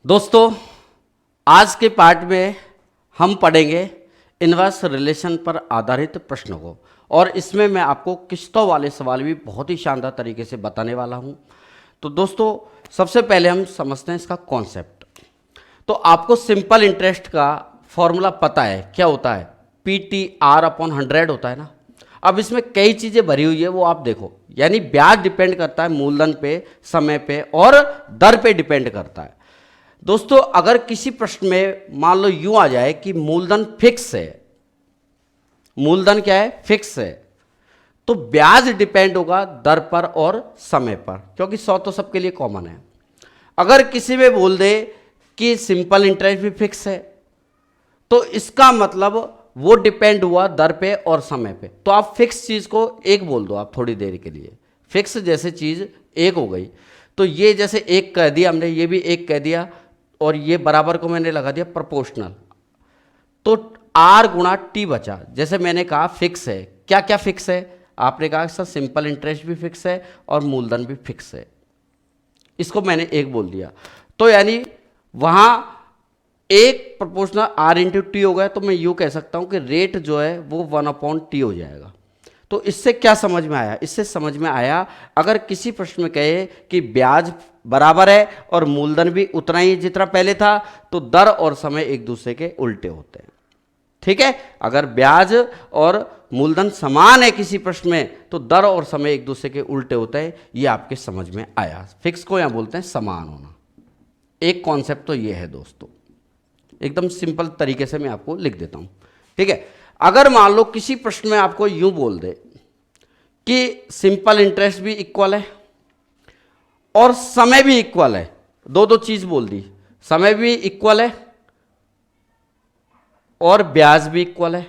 दोस्तों, आज के पार्ट में हम पढ़ेंगे इनवर्स रिलेशन पर आधारित प्रश्नों को, और इसमें मैं आपको किस्तों वाले सवाल भी बहुत ही शानदार तरीके से बताने वाला हूं। तो दोस्तों, सबसे पहले हम समझते हैं इसका कॉन्सेप्ट। तो आपको सिंपल इंटरेस्ट का फॉर्मूला पता है, क्या होता है? PTR/100 होता है ना। अब इसमें कई चीज़ें भरी हुई है, वो आप देखो। यानी ब्याज डिपेंड करता है मूलधन पे, समय पे और दर पे डिपेंड करता है। दोस्तों, अगर किसी प्रश्न में मान लो यूं आ जाए कि मूलधन फिक्स है, मूलधन क्या है? फिक्स है, तो ब्याज डिपेंड होगा दर पर और समय पर, क्योंकि 100 तो सबके लिए कॉमन है। अगर किसी में बोल दे कि सिंपल इंटरेस्ट भी फिक्स है, तो इसका मतलब वो डिपेंड हुआ दर पे और समय पे। तो आप फिक्स चीज को एक बोल दो, आप थोड़ी देर के लिए फिक्स जैसे चीज एक हो गई। तो ये जैसे एक कह दिया हमने, ये भी एक कह दिया, और ये बराबर को मैंने लगा दिया प्रोपोर्शनल। तो R गुणा T बचा। जैसे मैंने कहा फिक्स है, क्या क्या फिक्स है? आपने कहा सर सिंपल इंटरेस्ट भी फिक्स है और मूलधन भी फिक्स है, इसको मैंने एक बोल दिया। तो यानी वहां एक प्रोपोर्शनल R इंटू टी हो गया, तो मैं यूं कह सकता हूं कि रेट जो है वो 1/T हो जाएगा। तो इससे क्या समझ में आया? इससे समझ में आया, अगर किसी प्रश्न में कहे कि ब्याज बराबर है और मूलधन भी उतना ही जितना पहले था, तो दर और समय एक दूसरे के उल्टे होते हैं। ठीक है? अगर ब्याज और मूलधन समान है किसी प्रश्न में, तो दर और समय एक दूसरे के उल्टे होते हैं। ये आपके समझ में आया। फिक्स को यहां बोलते हैं समान होना। एक कॉन्सेप्ट तो ये है दोस्तों, एकदम सिंपल तरीके से मैं आपको लिख देता हूं। ठीक है? अगर मान लो किसी प्रश्न में आपको यूं बोल दे कि सिंपल इंटरेस्ट भी इक्वल है और समय भी इक्वल है, दो दो चीज बोल दी, समय भी इक्वल है और ब्याज भी इक्वल है।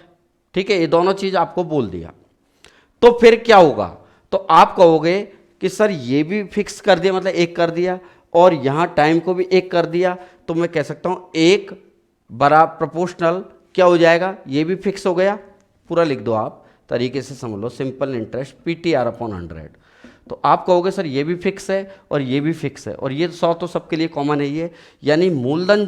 ठीक है? ये दोनों चीज आपको बोल दिया, तो फिर क्या होगा? तो आप कहोगे कि सर ये भी फिक्स कर दिया, मतलब एक कर दिया, और यहां टाइम को भी एक कर दिया, तो मैं कह सकता हूं एक बड़ा प्रोपोर्शनल क्या हो जाएगा? ये भी फिक्स हो गया। पूरा लिख दो आप, तरीके से समझ लो। Simple interest PTR/100। तो आप कहोगे सर ये भी फिक्स है और ये भी फिक्स है, और ये 100 तो सबके लिए कॉमन है ये। यानी मूलधन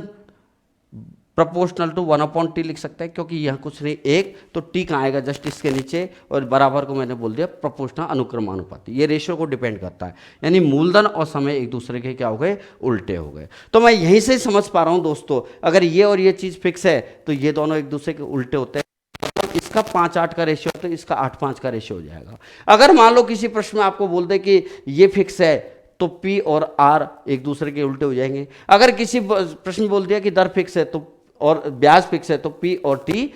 प्रोपोर्शनल टू 1/T लिख सकते हैं, क्योंकि यह कुछ नहीं एक, तो टी कहाँ आएगा? जस्ट इसके नीचे, और बराबर को मैंने बोल दिया प्रोपोर्शनल अनुक्रमानुपाती। ये रेशियो को डिपेंड करता है। यानी मूलधन और समय एक दूसरे के क्या हो गए? उल्टे हो गए। तो मैं यहीं से समझ पा रहा हूं दोस्तों, अगर ये और ये चीज फिक्स है तो ये दोनों एक दूसरे के उल्टे होते हैं। मतलब इसका 5/8 का रेशियो तो इसका 8/5 का रेशियो हो जाएगा। अगर मान लो किसी प्रश्न में आपको बोल दे कि ये फिक्स है, तो P और R एक दूसरे के उल्टे हो जाएंगे। अगर किसी प्रश्न में बोल दिया कि दर फिक्स है तो और ब्याज फिक्स है, तो P और T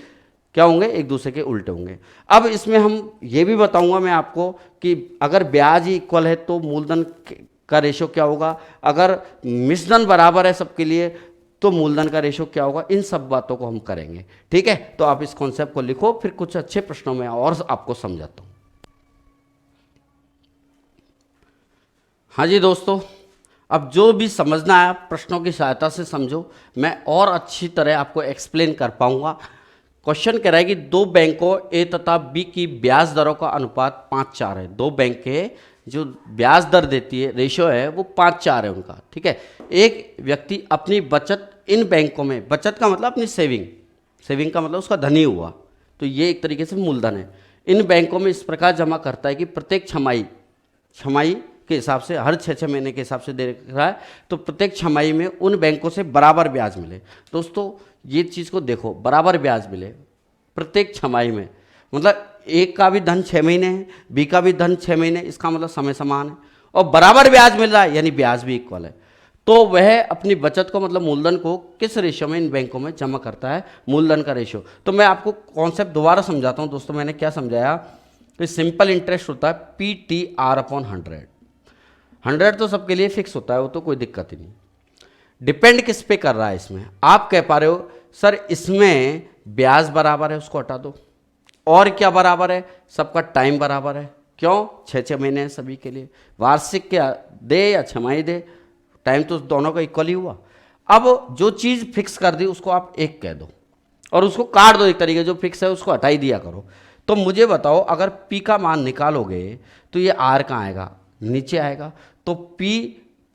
क्या होंगे? एक दूसरे के उल्टे होंगे। अब इसमें हम ये भी बताऊंगा मैं आपको कि अगर ब्याज ही इक्वल है तो मूलधन का रेशो क्या होगा, अगर मिश्रण बराबर है सबके लिए तो मूलधन का रेशो क्या होगा। इन सब बातों को हम करेंगे। ठीक है? तो आप इस कॉन्सेप्ट को लिखो, फिर कुछ अच्छे प्रश्नों में और आपको समझाता हूं। हाँ जी दोस्तों, अब जो भी समझना है प्रश्नों की सहायता से समझो, मैं और अच्छी तरह आपको एक्सप्लेन कर पाऊंगा। क्वेश्चन कह रहा है कि दो बैंकों ए तथा बी की ब्याज दरों का अनुपात 5:4 है। दो बैंक के जो ब्याज दर देती है, रेशियो है, वो 5:4 है उनका। ठीक है? एक व्यक्ति अपनी बचत इन बैंकों में, बचत का मतलब अपनी सेविंग, सेविंग का मतलब उसका धनी हुआ, तो ये एक तरीके से मूलधन है, इन बैंकों में इस प्रकार जमा करता है कि प्रत्येक छमाही, छमाही के हिसाब से, हर 6 महीने के हिसाब से दे रहा है, तो प्रत्येक छमाही में उन बैंकों से बराबर ब्याज मिले। दोस्तों, ये चीज़ को देखो, बराबर ब्याज मिले प्रत्येक छमाही में, मतलब एक का भी धन 6 महीने है, बी का भी धन 6 महीने, इसका मतलब समय समान है, और बराबर ब्याज मिल रहा है, यानी ब्याज भी इक्वल है। तो वह अपनी बचत को, मतलब मूलधन को, किस रेशियो में इन बैंकों में जमा करता है? मूलधन का रेशियो। तो मैं आपको कॉन्सेप्ट दोबारा समझाता हूँ दोस्तों। मैंने क्या समझाया कि सिंपल इंटरेस्ट होता है PTR/100। 100 तो सबके लिए फिक्स होता है, वो तो कोई दिक्कत ही नहीं। डिपेंड किस पे कर रहा है इसमें? आप कह पा रहे हो सर इसमें ब्याज बराबर है, उसको हटा दो। और क्या बराबर है? सबका टाइम बराबर है। क्यों? 6 महीने हैं सभी के लिए। वार्षिक क्या दे या छमाही दे, टाइम तो दोनों का इक्वल ही हुआ। अब जो चीज़ फिक्स कर दी उसको आप एक कह दो और उसको काट दो, एक तरीके जो फिक्स है उसको हटा ही दिया करो। तो मुझे बताओ, अगर P का मान निकालोगे तो ये R कहाँ आएगा? नीचे आएगा। तो P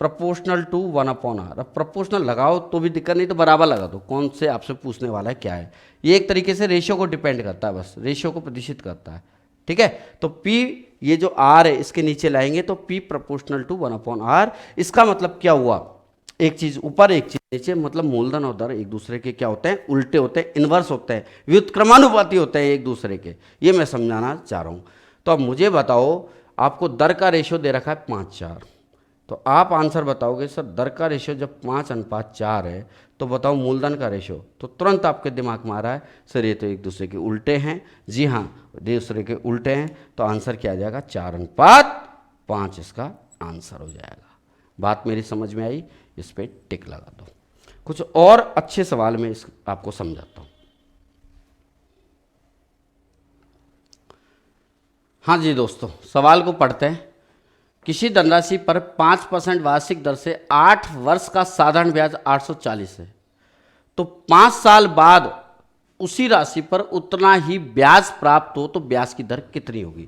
प्रोपोर्शनल टू 1/r। अब प्रोपोर्शनल लगाओ तो भी दिक्कत नहीं, तो बराबर लगा दो, कौन से आपसे पूछने वाला है क्या है। ये एक तरीके से रेशियो को डिपेंड करता है, बस रेशियो को प्रतिशत करता है, ठीक है। तो P ये जो R है इसके नीचे लाएंगे तो P प्रोपोर्शनल टू 1/r। इसका मतलब क्या हुआ, एक चीज ऊपर एक चीज नीचे, मतलब मूलधन और दर एक दूसरे के क्या होते हैं, उल्टे होते हैं, इन्वर्स होते हैं, व्युत्क्रमानुपाती होते हैं एक दूसरे के, ये मैं समझाना चाह रहा हूं। तो अब मुझे बताओ, आपको दर का रेशियो दे रखा है 5:4, तो आप आंसर बताओगे सर दर का रेशियो जब 5:4 है तो बताओ मूलधन का रेशियो, तो तुरंत आपके दिमाग में आ रहा है सर ये तो एक दूसरे के उल्टे हैं। जी हाँ, दूसरे के उल्टे हैं, तो आंसर क्या आ जाएगा, 4:5 इसका आंसर हो जाएगा। बात मेरी समझ में आई, इस पर टिक लगा दो। कुछ और अच्छे सवाल में इस आपको समझाता हूँ। हाँ जी दोस्तों, सवाल को पढ़ते हैं। किसी धनराशि पर 5% वार्षिक दर से 8 वर्ष का साधारण ब्याज 840 है, तो 5 साल बाद उसी राशि पर उतना ही ब्याज प्राप्त हो तो ब्याज की दर कितनी होगी।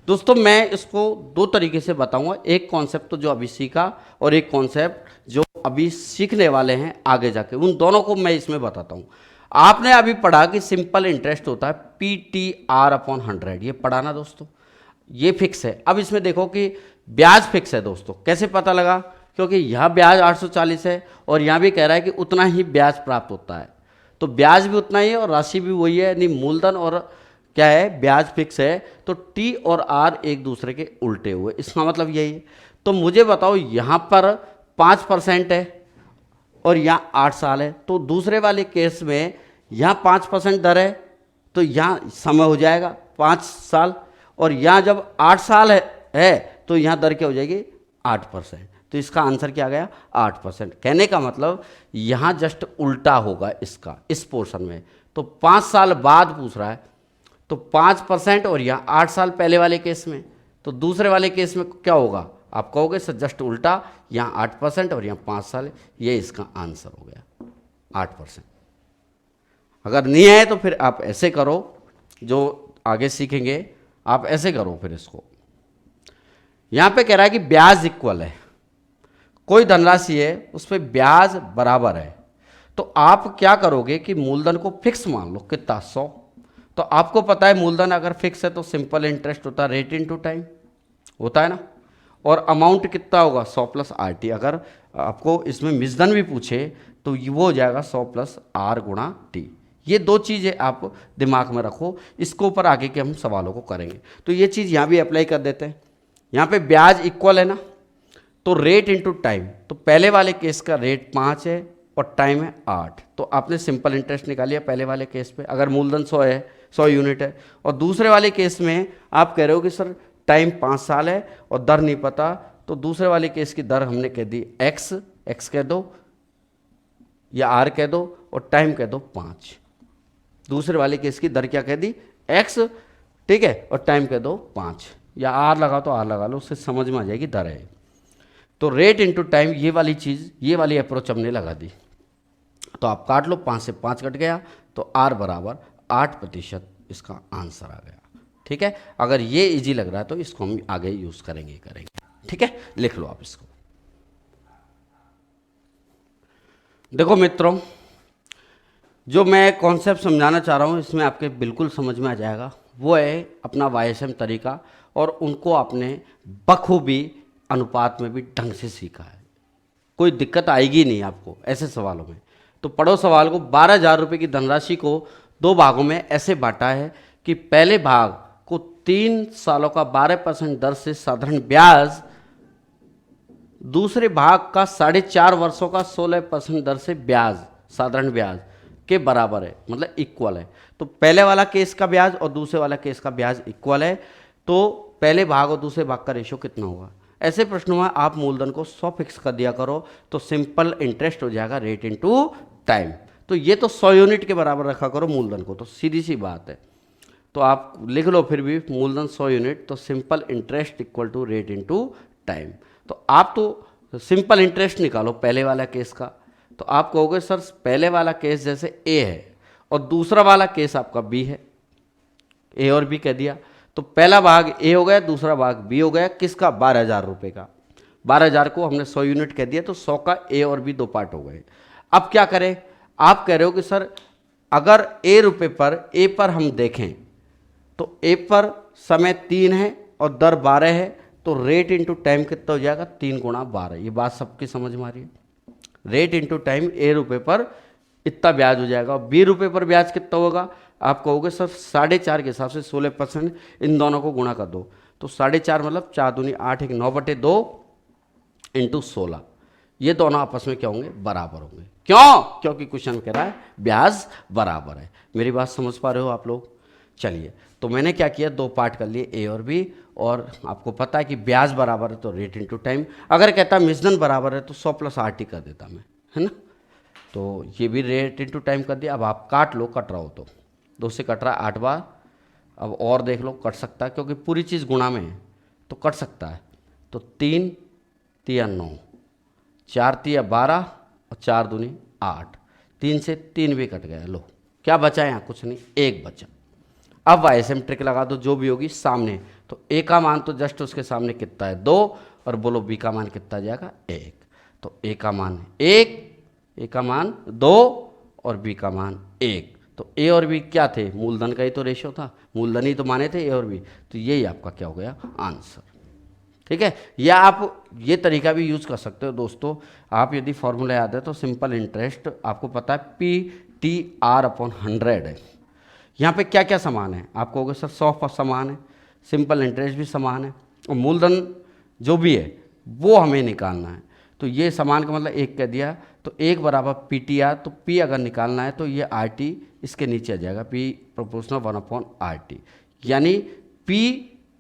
दोस्तों मैं इसको दो तरीके से बताऊंगा, एक कॉन्सेप्ट तो जो अभी सीखा और एक कॉन्सेप्ट जो अभी सीखने वाले हैं आगे जाके, उन दोनों को मैं इसमें बताता हूं। आपने अभी पढ़ा कि सिंपल इंटरेस्ट होता है PTR/100, ये पढ़ा ना दोस्तों, ये फिक्स है। अब इसमें देखो कि ब्याज फिक्स है दोस्तों, कैसे पता लगा, क्योंकि यहाँ ब्याज 840 है और यहाँ भी कह रहा है कि उतना ही ब्याज प्राप्त होता है, तो ब्याज भी उतना ही है और राशि भी वही है, यानी मूलधन और क्या है, ब्याज फिक्स है, तो T और R एक दूसरे के उल्टे हुए, इसका मतलब यही है। तो मुझे बताओ यहाँ पर 5% है और यहाँ 8 साल है, तो दूसरे वाले केस में यहाँ 5% दर है, तो यहाँ समय हो जाएगा 5 साल, और यहाँ जब 8 साल है तो यहाँ दर क्या हो जाएगी, 8%। तो इसका आंसर क्या आ गया, 8%। कहने का मतलब यहाँ जस्ट उल्टा होगा इसका, इस पोर्शन में। तो 5 साल बाद पूछ रहा है, तो 5% और यहाँ 8 साल पहले वाले केस में, तो दूसरे वाले केस में क्या होगा, आप कहोगे सर जस्ट उल्टा, यहाँ 8% और यहाँ 5 साल, ये इसका आंसर हो गया 8%। अगर नहीं है तो फिर आप ऐसे करो, जो आगे सीखेंगे आप ऐसे करो फिर इसको। यहां पे कह रहा है कि ब्याज इक्वल है, कोई धनराशि है उस पर ब्याज बराबर है, तो आप क्या करोगे कि मूलधन को फिक्स मान लो, कितना 100, तो आपको पता है मूलधन अगर फिक्स है तो सिंपल इंटरेस्ट होता है रेट इनटू टाइम, होता है ना, और अमाउंट कितना होगा 100 + RT। अगर आपको इसमें मिसधन भी पूछे तो वो हो जाएगा 100 + R × T। ये दो चीज़ें आप दिमाग में रखो, इसको ऊपर आगे के हम सवालों को करेंगे। तो ये चीज़ यहाँ भी अप्लाई कर देते हैं। यहाँ पे ब्याज इक्वल है ना, तो रेट इनटू टाइम, तो पहले वाले केस का रेट 5 है और टाइम है 8, तो आपने सिंपल इंटरेस्ट निकाल लिया पहले वाले केस पे, अगर मूलधन 100 है, 100 यूनिट है, और दूसरे वाले केस में आप कह रहे हो कि सर टाइम 5 साल है और दर नहीं पता, तो दूसरे वाले केस की दर हमने कह दी x कह दो या r कह दो और टाइम कह दो 5। दूसरे वाले केस की दर क्या कह दी, x, ठीक है, और टाइम कह दो 5, या r लगा तो r लगा लो, उससे समझ में आ जाएगी दर है। तो रेट इनटू टाइम, ये वाली चीज़, ये वाली अप्रोच हमने लगा दी, तो आप काट लो, 5 से 5 कट गया, तो r बराबर 8% इसका आंसर आ गया। ठीक है, अगर ये इजी लग रहा है तो इसको हम आगे यूज़ करेंगे। ठीक है, लिख लो आप इसको। देखो मित्रों, जो मैं कॉन्सेप्ट समझाना चाह रहा हूँ इसमें आपके बिल्कुल समझ में आ जाएगा, वो है अपना YSM तरीका, और उनको आपने बखूबी अनुपात में भी ढंग से सीखा है, कोई दिक्कत आएगी नहीं आपको ऐसे सवालों में। तो पढ़ो सवाल को। 12,000 रुपये की धनराशि को 2 भागों में ऐसे बांटा है कि पहले भाग को 3 सालों का 12% दर से साधारण ब्याज, दूसरे भाग का 4.5 वर्षों का 16% दर से ब्याज, साधारण ब्याज के बराबर है, मतलब इक्वल है। तो पहले वाला केस का ब्याज और दूसरे वाला केस का ब्याज इक्वल है, तो पहले भाग और दूसरे भाग का रेशियो कितना होगा। ऐसे प्रश्नों में आप मूलधन को 100 फिक्स कर दिया करो, तो सिंपल इंटरेस्ट हो जाएगा रेट इनटू टाइम। तो ये तो 100 यूनिट के बराबर रखा करो मूलधन को, तो सीधी सी बात है। तो आप लिख लो फिर भी मूलधन 100 यूनिट, तो simple interest equal to rate into time. तो आप तो सिंपल इंटरेस्ट निकालो पहले वाला केस का, तो आप कहोगे सर पहले वाला केस जैसे ए है और दूसरा वाला केस आपका बी है, ए और बी कह दिया, तो पहला भाग ए हो गया, दूसरा भाग बी हो गया, किसका, 12,000 रुपये का। 12,000 को हमने 100 यूनिट कह दिया, तो 100 का ए और बी 2 पार्ट हो गए। अब क्या करें, आप कह रहे हो कि सर अगर ए रुपये पर ए पर हम देखें तो ए पर समय 3 है और दर 12 है, तो रेट इंटू टाइम कितना हो जाएगा, 3 गुणा 12। ये बात सबकी समझ में आ रही है। रेट इंटू टाइम ए रुपये पर इतना ब्याज हो जाएगा, और बी रुपये पर ब्याज कितना होगा, आप कहोगे सर 4.5 के हिसाब से 16%, इन दोनों को गुणा कर दो, तो 4.5 मतलब 4 दूनी 8, 9/2 इंटू 16, ये दोनों आपस में क्या होंगे, बराबर होंगे। क्यों, क्योंकि क्वेश्चन कह रहा है ब्याज बराबर है। मेरी बात समझ पा रहे हो आप लोग। चलिए, तो मैंने क्या किया, 2 पार्ट कर लिए ए और बी, और आपको पता है कि ब्याज बराबर है तो रेट इंटू टाइम, अगर कहता मिश्रण बराबर है तो 100 + 8 ही कर देता मैं, है ना। तो ये भी रेट इंटू टाइम कर दिया। अब आप काट लो, कट रहा हो तो 2 से कट रहा है 8 बार। अब और देख लो, कट सकता है क्योंकि पूरी चीज़ गुणा में है तो कट सकता है। तो 3 तिया 9, 4 तिया 12 और 4 दूनी 8, 3 से 3 भी कट गया। लो क्या बचा यहाँ, कुछ नहीं, 1 बचा। अब वाईएसएम ट्रिक लगा दो, जो भी होगी सामने, तो ए का मान तो जस्ट उसके सामने कितना है, 2, और बोलो बी का मान कितना आ जाएगा, 1। तो ए का मान 1, ए का मान 2 और बी का मान 1। तो ए और बी क्या थे, मूलधन का ही तो रेशियो था, मूलधन ही तो माने थे ए और बी, तो यही आपका क्या हो गया, आंसर। ठीक है, या आप ये तरीका भी यूज़ कर सकते हो दोस्तों। आप यदि फॉर्मूला याद है तो सिंपल इंटरेस्ट आपको पता है PTR/100 है। यहाँ पे क्या क्या समान है, आप कहोगे सर 100 समान है, सिंपल इंटरेस्ट भी समान है, और मूलधन जो भी है वो हमें निकालना है। तो ये समान का मतलब 1 कह दिया, तो 1 बराबर PTR, तो P अगर निकालना है तो ये RT इसके नीचे आ जाएगा, P प्रोपोर्शनल 1/RT, यानी P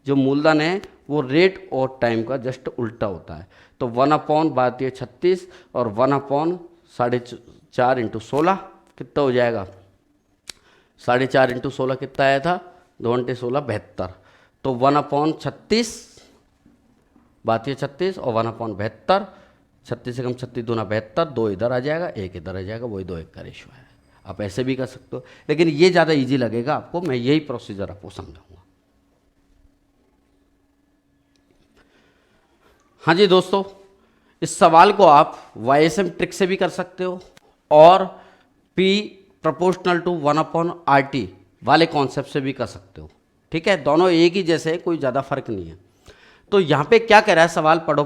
जो मूलधन है वो रेट और टाइम का जस्ट उल्टा होता है। तो 1/32 और 1/4.5 इंटू 16 कितना हो जाएगा, 4.5 इंटू 16 कितना आया था, 2 × 16 72। तो 1/36, 32 और 1/72, 36 से कम 36 दूना 72, 2 इधर आ जाएगा, 1 इधर आ जाएगा, वही 2:1 का रेशियो है। आप ऐसे भी कर सकते हो, लेकिन ये ज़्यादा इजी लगेगा आपको, मैं यही प्रोसीजर आपको समझाऊंगा। हाँ जी दोस्तों, इस सवाल को आप वाईएसएम ट्रिक से भी कर सकते हो और P प्रोपोर्शनल टू 1/RT वाले कॉन्सेप्ट से भी कर सकते हो। ठीक है, दोनों एक ही जैसे है, कोई ज़्यादा फर्क नहीं है। तो यहाँ पे क्या कह रहा है सवाल, पढ़ो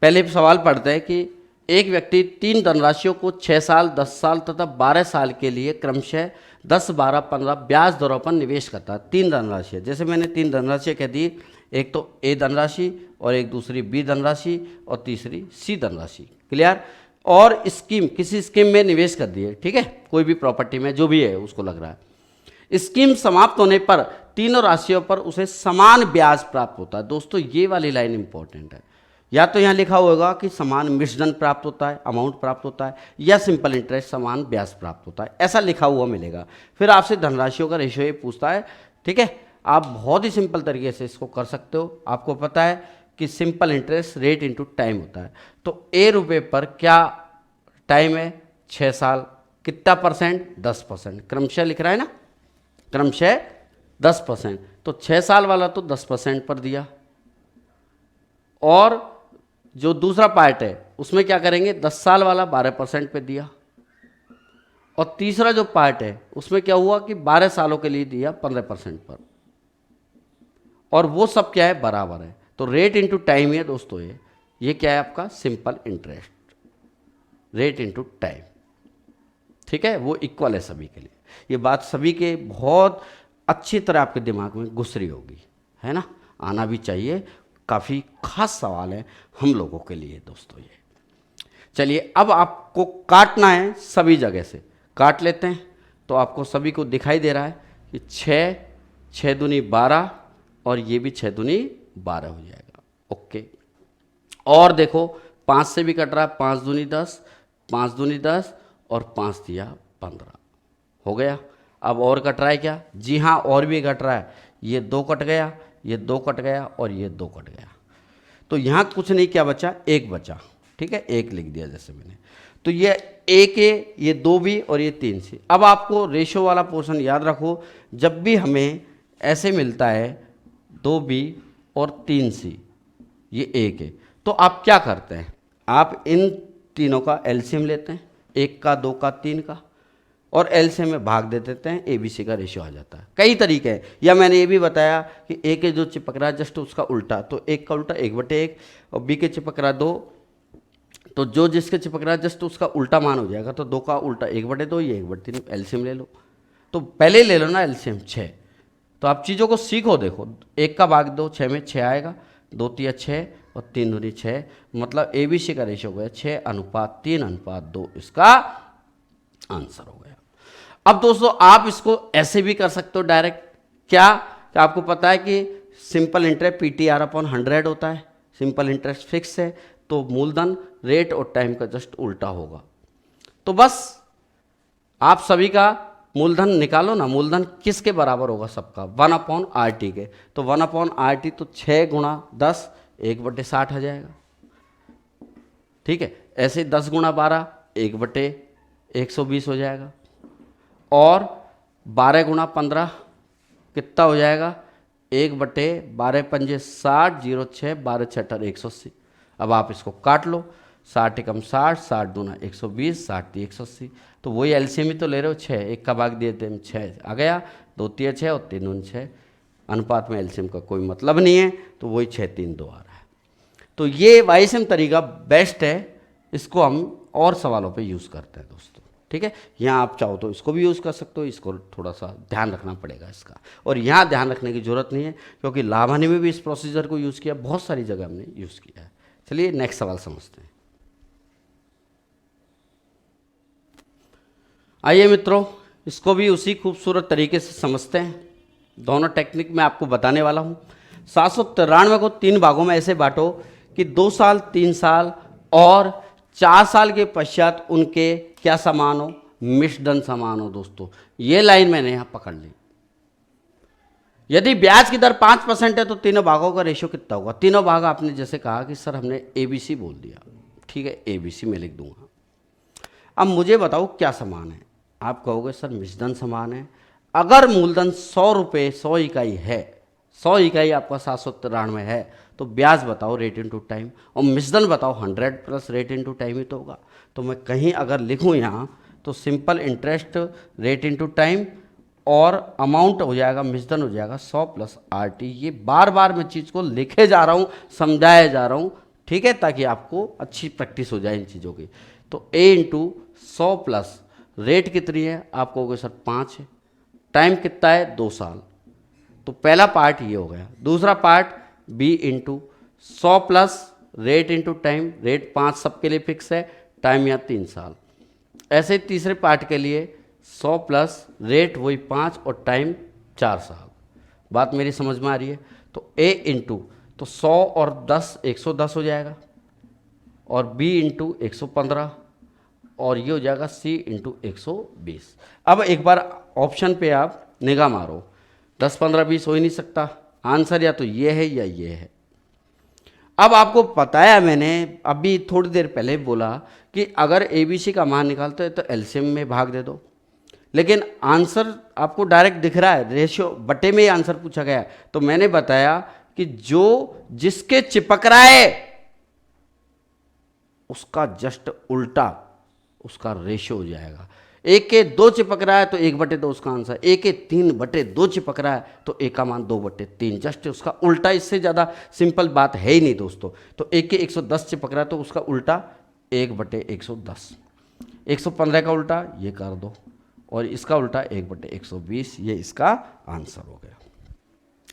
पहले सवाल पढ़ते हैं कि एक व्यक्ति 3 धनराशियों को 6 साल, 10 साल तथा 12 साल के लिए क्रमशः 10, 12, 15 ब्याज दरों पर निवेश करता है। 3 धनराशियाँ, जैसे मैंने 3 धनराशियाँ कह दी, एक तो ए धनराशि और एक दूसरी बी धनराशि और तीसरी सी धनराशि। क्लियर। और स्कीम, किसी स्कीम में निवेश कर दिए, ठीक है, कोई भी प्रॉपर्टी में जो भी है उसको लग रहा है। स्कीम समाप्त होने पर तीनों राशियों पर उसे समान ब्याज प्राप्त होता है। दोस्तों ये वाली लाइन इंपॉर्टेंट है, या तो यहाँ लिखा होगा कि समान मिश्रण प्राप्त होता है, अमाउंट प्राप्त होता है, या सिंपल इंटरेस्ट समान ब्याज प्राप्त होता है, ऐसा लिखा हुआ मिलेगा। फिर आपसे धनराशियों का रेशियो ये पूछता है। ठीक है, आप बहुत ही सिंपल तरीके से इसको कर सकते हो। आपको पता है कि simple interest rate into time होता है। तो ए रुपये पर क्या टाइम है, 6 साल, कितना परसेंट, 10%, क्रमशः लिख रहा है ना, क्रमशः 10%। तो 6 साल वाला तो 10% पर दिया, और जो दूसरा पार्ट है उसमें क्या करेंगे, 10 साल वाला 12% पे दिया, और तीसरा जो पार्ट है उसमें क्या हुआ कि 12 सालों के लिए दिया 15% पर, और वो सब क्या है, बराबर है। तो रेट इंटू टाइम है दोस्तों, ये क्या है आपका simple interest, rate into time. ठीक है, वो इक्वल है सभी के लिए। ये बात सभी के बहुत अच्छी तरह आपके दिमाग में घुस रही होगी, है ना, आना भी चाहिए। काफ़ी खास सवाल है हम लोगों के लिए दोस्तों ये। चलिए, अब आपको काटना है, सभी जगह से काट लेते हैं। तो आपको सभी को दिखाई दे रहा है कि 6 दूनी 12 और ये भी 6 दूनी 12 हो जाएगा। ओके, और देखो 5 से भी कट रहा है, 5 दूनी 10, 5 दूनी 10 और 5 दिया 15 हो गया। अब और कट रहा है क्या, जी हाँ, और भी कट रहा है, ये 2 कट गया, ये 2 कट गया और ये 2 कट गया। तो यहाँ कुछ नहीं, क्या बचा, 1 बचा। ठीक है, 1 लिख दिया जैसे मैंने। तो ये 1 है, ये 2 भी और ये 3 सी। अब आपको रेशो वाला पोर्शन याद रखो, जब भी हमें ऐसे मिलता है 2 बी और 3 सी, ये 1 है, तो आप क्या करते हैं, आप इन तीनों का एलसीएम लेते हैं, 1 का 2 का 3 का, और एलसीएम में भाग दे देते हैं, एबीसी का रेशियो आ जाता है। कई तरीके हैं, या मैंने ये भी बताया कि ए के जो चिपक रहा है जस्ट उसका उल्टा, तो 1 का उल्टा 1/1, और बी के चिपक रहा 2, तो जो जिसके चिपक रहा है जस्ट उसका उल्टा मान हो जाएगा, तो 2 का उल्टा 1/2, ये 1/3, एलसीएम ले लो। तो पहले ले लो ना एलसीएम 6, तो आप चीज़ों को सीखो। देखो 1 का भाग 2, 6 में 6 आएगा, 2 तिया 6 और 3 दूनी 6, मतलब एबीसी का रेशियो हो गया 6:3:2, इसका आंसर हो गया। अब दोस्तों आप इसको ऐसे भी कर सकते हो डायरेक्ट, क्या कि आपको पता है कि सिंपल इंटरेस्ट PTR/100 होता है, सिंपल इंटरेस्ट फिक्स है, तो मूलधन रेट और टाइम का जस्ट उल्टा होगा। तो बस आप सभी का मूलधन निकालो ना, मूलधन किसके बराबर होगा सबका, 1/RT के, तो 1/RT तो 6 × 10 1/60 आ जाएगा। ठीक है, ऐसे 10 × 12 1/120 हो जाएगा, और 12 × 15 कितना हो जाएगा, 1/12 60, 0 6 12 6 180। अब आप इसको काट लो, 60 × 60, 60 दूना 120, 60 × 180, तो वही एलसीएम ही तो ले रहे हो 6, 1 का भाग दिए थे 6 आ गया, 2 तिया 6 और 3 दूनी 6, अनुपात में एलसीएम का कोई मतलब नहीं है, तो वही 6 3 2 आ रहा है। तो ये वाईएसएम तरीका बेस्ट है, इसको हम और सवालों पे यूज़ करते हैं दोस्तों। ठीक है, यहाँ आप चाहो तो इसको भी यूज़ कर सकते हो, इसको थोड़ा सा ध्यान रखना पड़ेगा इसका, और यहाँ ध्यान रखने की जरूरत नहीं है क्योंकि लाभ हानि में भी इस प्रोसीजर को यूज़ किया, बहुत सारी जगह हमने यूज़ किया है। चलिए नेक्स्ट सवाल समझते हैं। आइए मित्रों, इसको भी उसी खूबसूरत तरीके से समझते हैं। दोनों टेक्निक मैं आपको बताने वाला हूँ। 793 को 3 भागों में ऐसे बांटो कि 2 साल, 3 साल और 4 साल के पश्चात उनके क्या समान हो, मिश्रधन समान हो। दोस्तों ये लाइन मैंने यहाँ पकड़ ली। यदि ब्याज की दर 5% है तो तीनों भागों का रेशियो कितना होगा। तीनों भाग आपने जैसे कहा कि सर हमने एबीसी बोल दिया, ठीक है, एबीसी में लिख दूंगा। अब मुझे बताओ क्या समान है। आप कहोगे सर मिश्रधन समान है। अगर मूलधन 100 रुपये 100 इकाई है, 100 इकाई आपका 793 है, तो ब्याज बताओ रेट इनटू टाइम, और मिश्रधन बताओ 100 प्लस रेट इनटू टाइम ही तो होगा। तो मैं कहीं अगर लिखूं यहाँ तो simple interest rate into time और अमाउंट हो जाएगा, मिश्रधन हो जाएगा 100 प्लस RT। ये बार बार मैं चीज़ को लिखे जा रहा हूँ, समझाया जा रहा हूँ, ठीक है, ताकि आपको अच्छी प्रैक्टिस हो जाए इन चीज़ों की। तो A इंटू 100 प्लस रेट कितनी है, आप कहोगे सर 5 है, टाइम कितना है 2 साल। तो पहला पार्ट ये हो गया। दूसरा part B into 100 plus rate into time, rate 5 सबके लिए फिक्स है, टाइम या 3 साल। ऐसे ही तीसरे पार्ट के लिए 100 प्लस रेट वही 5 और टाइम 4 साल। बात मेरी समझ में आ रही है। तो A इंटू तो 100 और 10 110 हो जाएगा, और B इंटू 115, और ये हो जाएगा C इंटू 120। अब एक बार ऑप्शन पे आप निगाह मारो, 10 15 20 हो ही नहीं सकता, आंसर या तो ये है या ये है। अब आपको बताया मैंने अभी थोड़ी देर पहले बोला कि अगर एबीसी का मान निकालते हैं तो एलसीएम में भाग दे दो, लेकिन आंसर आपको डायरेक्ट दिख रहा है, रेशियो बटे में ही आंसर पूछा गया है। तो मैंने बताया कि जो जिसके चिपक रहा है उसका जस्ट उल्टा उसका रेशियो हो जाएगा। 1 के 2 चिपक रहा है तो 1/2 उसका आंसर, 1 के 3/2 चिपक रहा है तो 1 का मान 2/3, जस्ट उसका उल्टा। इससे ज़्यादा सिंपल बात है ही नहीं दोस्तों। तो 1 के 110 चिपक रहा है तो उसका उल्टा 1/110, 115 का उल्टा ये कर दो, और इसका उल्टा 1/120, ये इसका आंसर हो गया।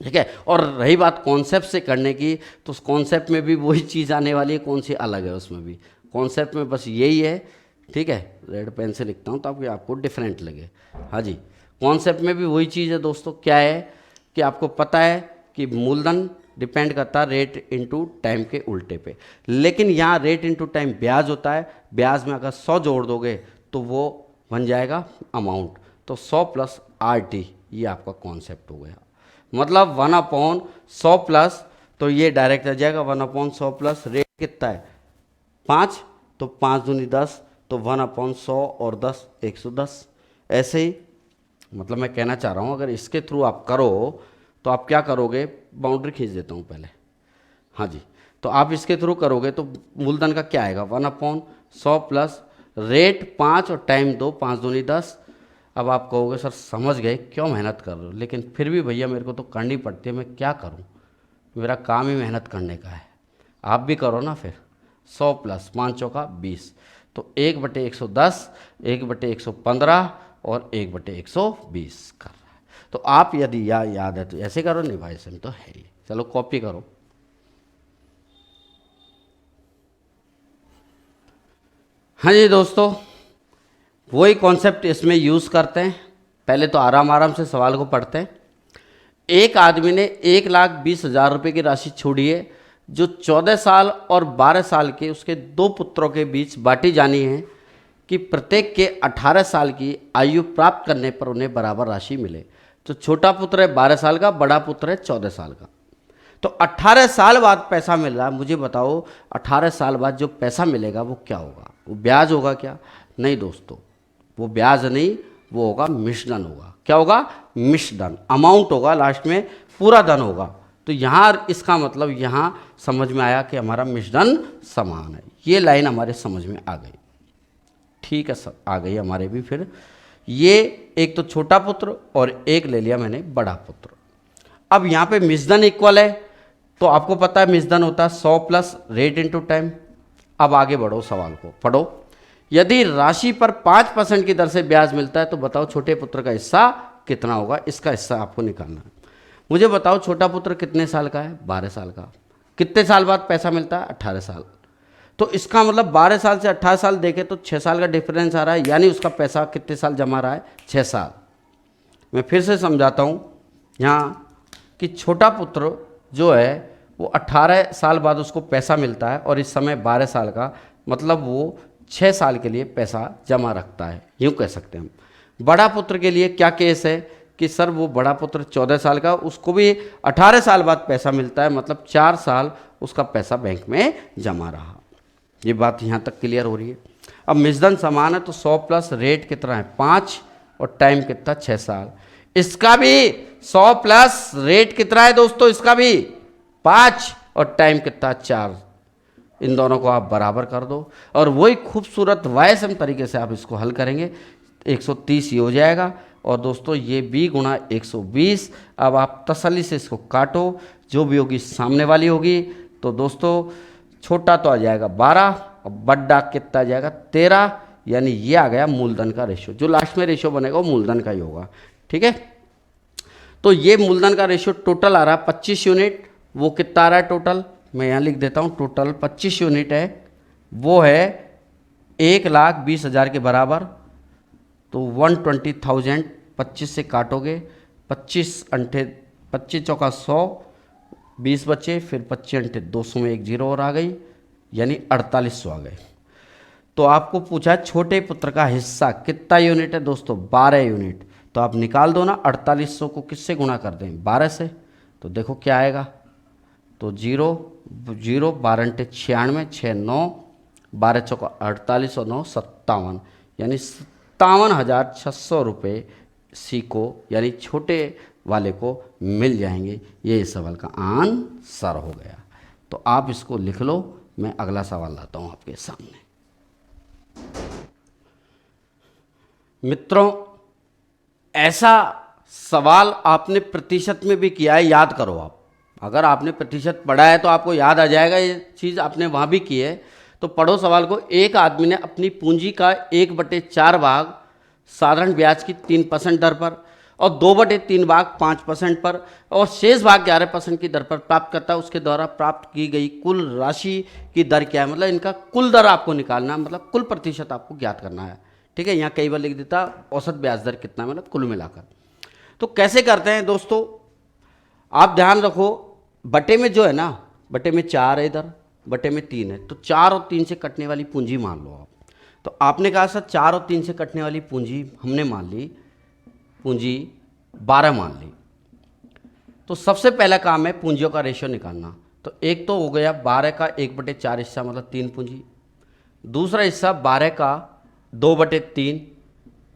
ठीक है, और रही बात कॉन्सेप्ट से करने की, तो उस कॉन्सेप्ट में भी वही चीज़ आने वाली है, कौन सी अलग है उसमें भी। कॉन्सेप्ट में बस यही है, ठीक है, रेड पेन से लिखता हूँ ताकि आपको डिफरेंट लगे। हाँ जी, कॉन्सेप्ट में भी वही चीज़ है दोस्तों। क्या है कि आपको पता है कि मूलधन डिपेंड करता है रेट इनटू टाइम के उल्टे पे, लेकिन यहाँ रेट इनटू टाइम ब्याज होता है। ब्याज में अगर 100 जोड़ दोगे तो वो बन जाएगा अमाउंट। तो 100 प्लस RT ये आपका कॉन्सेप्ट हो गया। मतलब 1/100 प्लस, तो ये डायरेक्ट आ जाएगा 1/100 प्लस रेट कितना है 5, तो 5 दूनी 10, तो 1/100 और 10 110। ऐसे ही मतलब मैं कहना चाह रहा हूँ अगर इसके थ्रू आप करो तो आप क्या करोगे, बाउंड्री खींच देता हूँ पहले। हाँ जी, तो आप इसके थ्रू करोगे तो मूलधन का क्या आएगा, 1/100 प्लस रेट 5 और टाइम 2, 5 दूनी 10। अब आप कहोगे सर समझ गए, क्यों मेहनत कर रहे हो, लेकिन फिर भी भैया मेरे को तो करनी पड़ती है, मैं क्या करूं, मेरा काम ही मेहनत करने का है। आप भी करो ना फिर। 100 प्लस 5 चौका 20, तो 1/110, 1/115 और 1/120 कर रहा है। तो आप यदि याद है तो ऐसे करो, नहीं भाई सेम तो है ही। चलो कॉपी करो। हाँ जी दोस्तों, वही कॉन्सेप्ट इसमें यूज़ करते हैं। पहले तो आराम आराम से सवाल को पढ़ते हैं। एक आदमी ने 1,20,000 रुपये की राशि छोड़ी है, जो 14 साल और 12 साल के उसके 2 पुत्रों के बीच बांटी जानी है कि प्रत्येक के 18 साल की आयु प्राप्त करने पर उन्हें बराबर राशि मिले। तो छोटा पुत्र है 12 साल का, बड़ा पुत्र है 14 साल का। तो 18 साल बाद पैसा मिल रहा है, मुझे बताओ 18 साल बाद जो पैसा मिलेगा वो क्या होगा, वो ब्याज होगा क्या? नहीं दोस्तों, वो ब्याज नहीं, वो होगा मिश्रधन होगा। क्या होगा? मिश्रधन। अमाउंट होगा, लास्ट में पूरा धन होगा। तो यहाँ इसका मतलब यहाँ समझ में आया कि हमारा मिश्रधन समान है। ये लाइन हमारे समझ में आ गई। ठीक है सर, आ गई हमारे भी। फिर ये एक तो छोटा पुत्र और एक ले लिया मैंने बड़ा पुत्र। अब यहाँ पे मिश्रधन इक्वल है, तो आपको पता है मिश्रधन होता है 100 प्लस रेट इंटू टाइम। अब आगे बढ़ो, सवाल को पढ़ो। यदि राशि पर 5% की दर से ब्याज मिलता है तो बताओ छोटे पुत्र का हिस्सा कितना होगा। इसका हिस्सा आपको निकालना है। मुझे बताओ छोटा पुत्र कितने साल का है? 12 साल का। कितने साल बाद पैसा मिलता है? 18 साल। तो इसका मतलब 12 साल से 18 साल देखे तो 6 साल का डिफरेंस आ रहा है, यानी उसका पैसा कितने साल जमा रहा है? 6 साल। मैं फिर से समझाता हूँ यहाँ कि छोटा पुत्र जो है वो 18 साल बाद उसको पैसा मिलता है और इस समय 12 साल का, मतलब वो 6 साल के लिए पैसा जमा रखता है, यूँ कह सकते हैं हम। बड़ा पुत्र के लिए क्या केस है कि सर वो बड़ा पुत्र 14 साल का, उसको भी 18 साल बाद पैसा मिलता है, मतलब 4 साल उसका पैसा बैंक में जमा रहा। ये बात यहाँ तक क्लियर हो रही है। अब मिश्रधन समान है तो 100 प्लस रेट कितना है? 5 और टाइम कितना? 6 साल। इसका भी 100 प्लस रेट कितना है दोस्तों? इसका भी 5 और टाइम कितना? 4। इन दोनों को आप बराबर कर दो और वही खूबसूरत वायसम तरीके से आप इसको हल करेंगे। 130 ये हो जाएगा और दोस्तों ये b गुणा 120। अब आप तसल्ली से इसको काटो, जो भी होगी सामने वाली होगी। तो दोस्तों छोटा तो आ जाएगा 12 और बड़ा कितना आ जाएगा? 13। यानी ये आ गया मूलधन का रेशियो। जो लास्ट में रेशियो बनेगा वो मूलधन का ही होगा। ठीक है, तो ये मूलधन का रेशियो टोटल आ रहा है 25 यूनिट। वो कितना आ रहा है टोटल? मैं यहाँ लिख देता हूँ, टोटल 25 यूनिट है। वो है 1,20,000 के बराबर। तो 120,000 25 से काटोगे, 25 चौका 100, 20 बचे, फिर 25 200 में एक जीरो और आ गई, यानी 4800 आ गए। तो आपको पूछा छोटे पुत्र का हिस्सा कितना यूनिट है दोस्तों? 12 यूनिट। तो आप निकाल दो ना, 4800 को किससे गुणा कर दें? 12 से। तो देखो क्या आएगा, तो 0 0 12 96, 6 9, 12 चौका 48 और 9 57, यानी 57,600 रुपये सी को, यानी छोटे वाले को मिल जाएंगे। ये इस सवाल का आंसर हो गया। तो आप इसको लिख लो, मैं अगला सवाल लाता हूँ आपके सामने। मित्रों, ऐसा सवाल आपने प्रतिशत में भी किया है, याद करो आप। अगर आपने प्रतिशत पढ़ा है तो आपको याद आ जाएगा, ये चीज़ आपने वहाँ भी की है। तो पढ़ो सवाल को। एक आदमी ने अपनी पूंजी का 1/4 भाग साधारण ब्याज की 3% दर पर और 2/3 भाग 5% पर और शेष भाग 11% की दर पर प्राप्त करता है। उसके द्वारा प्राप्त की गई कुल राशि की दर क्या है? मतलब इनका कुल दर आपको निकालना है, मतलब कुल प्रतिशत आपको ज्ञात करना है। ठीक है, यहाँ कई बार लिख देता औसत ब्याज दर कितना, मतलब कुल मिलाकर। तो कैसे करते हैं दोस्तों, आप ध्यान रखो। बटे में जो है ना, बटे में 4 है, इधर बटे में 3 है, तो 4 और 3 से कटने वाली पूंजी मान लो आप। तो आपने कहा सर 4 और 3 से कटने वाली पूंजी हमने मान ली, पूंजी 12 मान ली। तो सबसे पहला काम है पूंजियों का रेशियो निकालना। तो एक तो हो गया 12 का 1/4 हिस्सा, मतलब 3 पूंजी। दूसरा हिस्सा 12 का 2/3,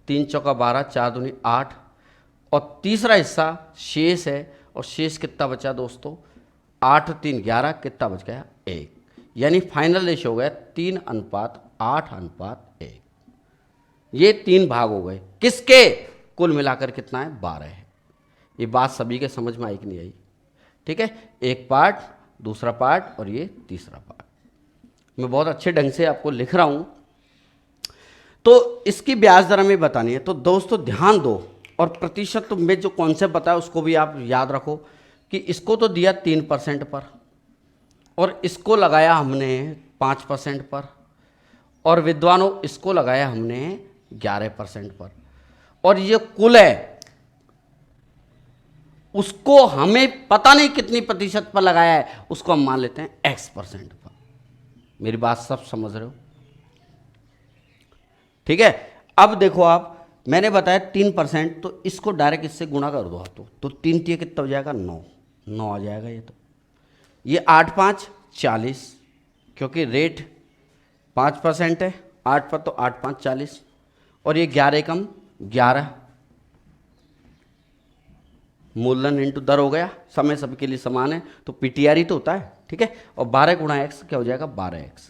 3 चौका 12, 4 दूनी 8। और तीसरा हिस्सा शेष है, और शेष कितना बचा दोस्तों? 8 3 11, कितना बच गया? 1, यानी फाइनल रेशियो हो गया 3:8:1। ये 3 भाग हो गए किसके, कुल मिलाकर कितना है 12 है। ये बात सभी के समझ में आई कि नहीं आई? ठीक है, एक पार्ट, दूसरा पार्ट और ये तीसरा पार्ट। मैं बहुत अच्छे ढंग से आपको लिख रहा हूं। तो इसकी ब्याज दर हमें बतानी है। तो दोस्तों ध्यान दो, और प्रतिशत में जो कॉन्सेप्ट बताया उसको भी आप याद रखो कि इसको तो दिया 3% पर, और इसको लगाया हमने 5% पर, और विद्वानों इसको लगाया हमने 11% पर, और ये कुल है उसको हमें पता नहीं कितनी प्रतिशत पर लगाया है, उसको हम मान लेते हैं X% पर। मेरी बात सब समझ रहे हो? ठीक है। अब देखो आप, मैंने बताया 3%, तो इसको डायरेक्ट इससे गुणा कर दो हाथों, तो 3 × कितना हो जाएगा 9 आ जाएगा। ये तो ये 8×5 = 40, क्योंकि रेट 5% है, 8 पर तो 8×5 = 40, और ये 11×1 = 11, मूलधन इंटू दर हो गया। समय सबके लिए समान है तो पीटीआर ही तो होता है। ठीक है, और 12×x क्या हो जाएगा 12x।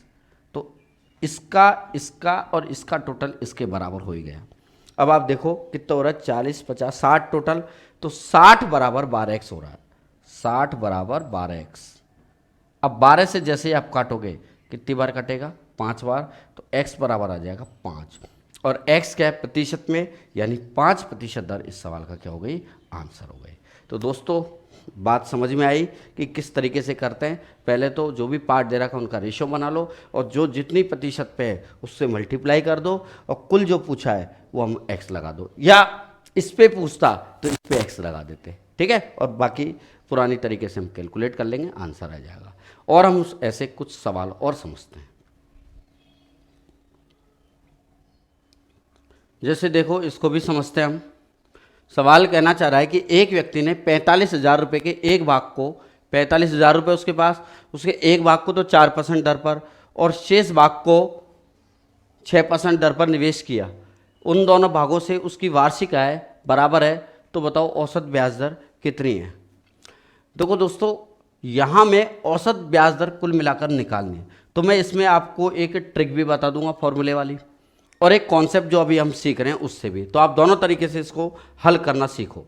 तो इसका और इसका टोटल इसके बराबर हो ही गया। अब आप देखो कितना हो रहा है, 40, 50, 60 टोटल, तो 60 बराबर 12x हो रहा है। 60 बराबर 12x। अब 12 से जैसे ही आप काटोगे कितनी बार कटेगा, 5 बार, तो x बराबर आ जाएगा 5, और x क्या है प्रतिशत में, यानी 5% दर इस सवाल का क्या हो गई, आंसर हो गई। तो दोस्तों बात समझ में आई कि किस तरीके से करते हैं। पहले तो जो भी पार्ट दे रखा है उनका रेशियो बना लो, और जो जितनी प्रतिशत पे है उससे मल्टीप्लाई कर दो, और कुल जो पूछा है वो हम x लगा दो, या इस पे पूछता तो इस पे x लगा देते। ठीक है, और बाकी पुरानी तरीके से हम कैलकुलेट कर लेंगे, आंसर आ जाएगा। और हम ऐसे कुछ सवाल और समझते हैं। जैसे देखो इसको भी समझते हैं हम। सवाल कहना चाह रहा है कि एक व्यक्ति ने 45,000 रुपये के एक भाग को, 45,000 रुपये उसके पास, उसके एक भाग को तो 4% दर पर और शेष भाग को 6% दर पर निवेश किया। उन दोनों भागों से उसकी वार्षिक आय बराबर है, तो बताओ औसत ब्याज दर कितनी है। देखो दोस्तों, यहाँ में औसत ब्याज दर कुल मिलाकर निकालनी है, तो मैं इसमें आपको एक ट्रिक भी बता दूंगा फॉर्मूले वाली, और एक कॉन्सेप्ट जो अभी हम सीख रहे हैं उससे भी। तो आप दोनों तरीके से इसको हल करना सीखो।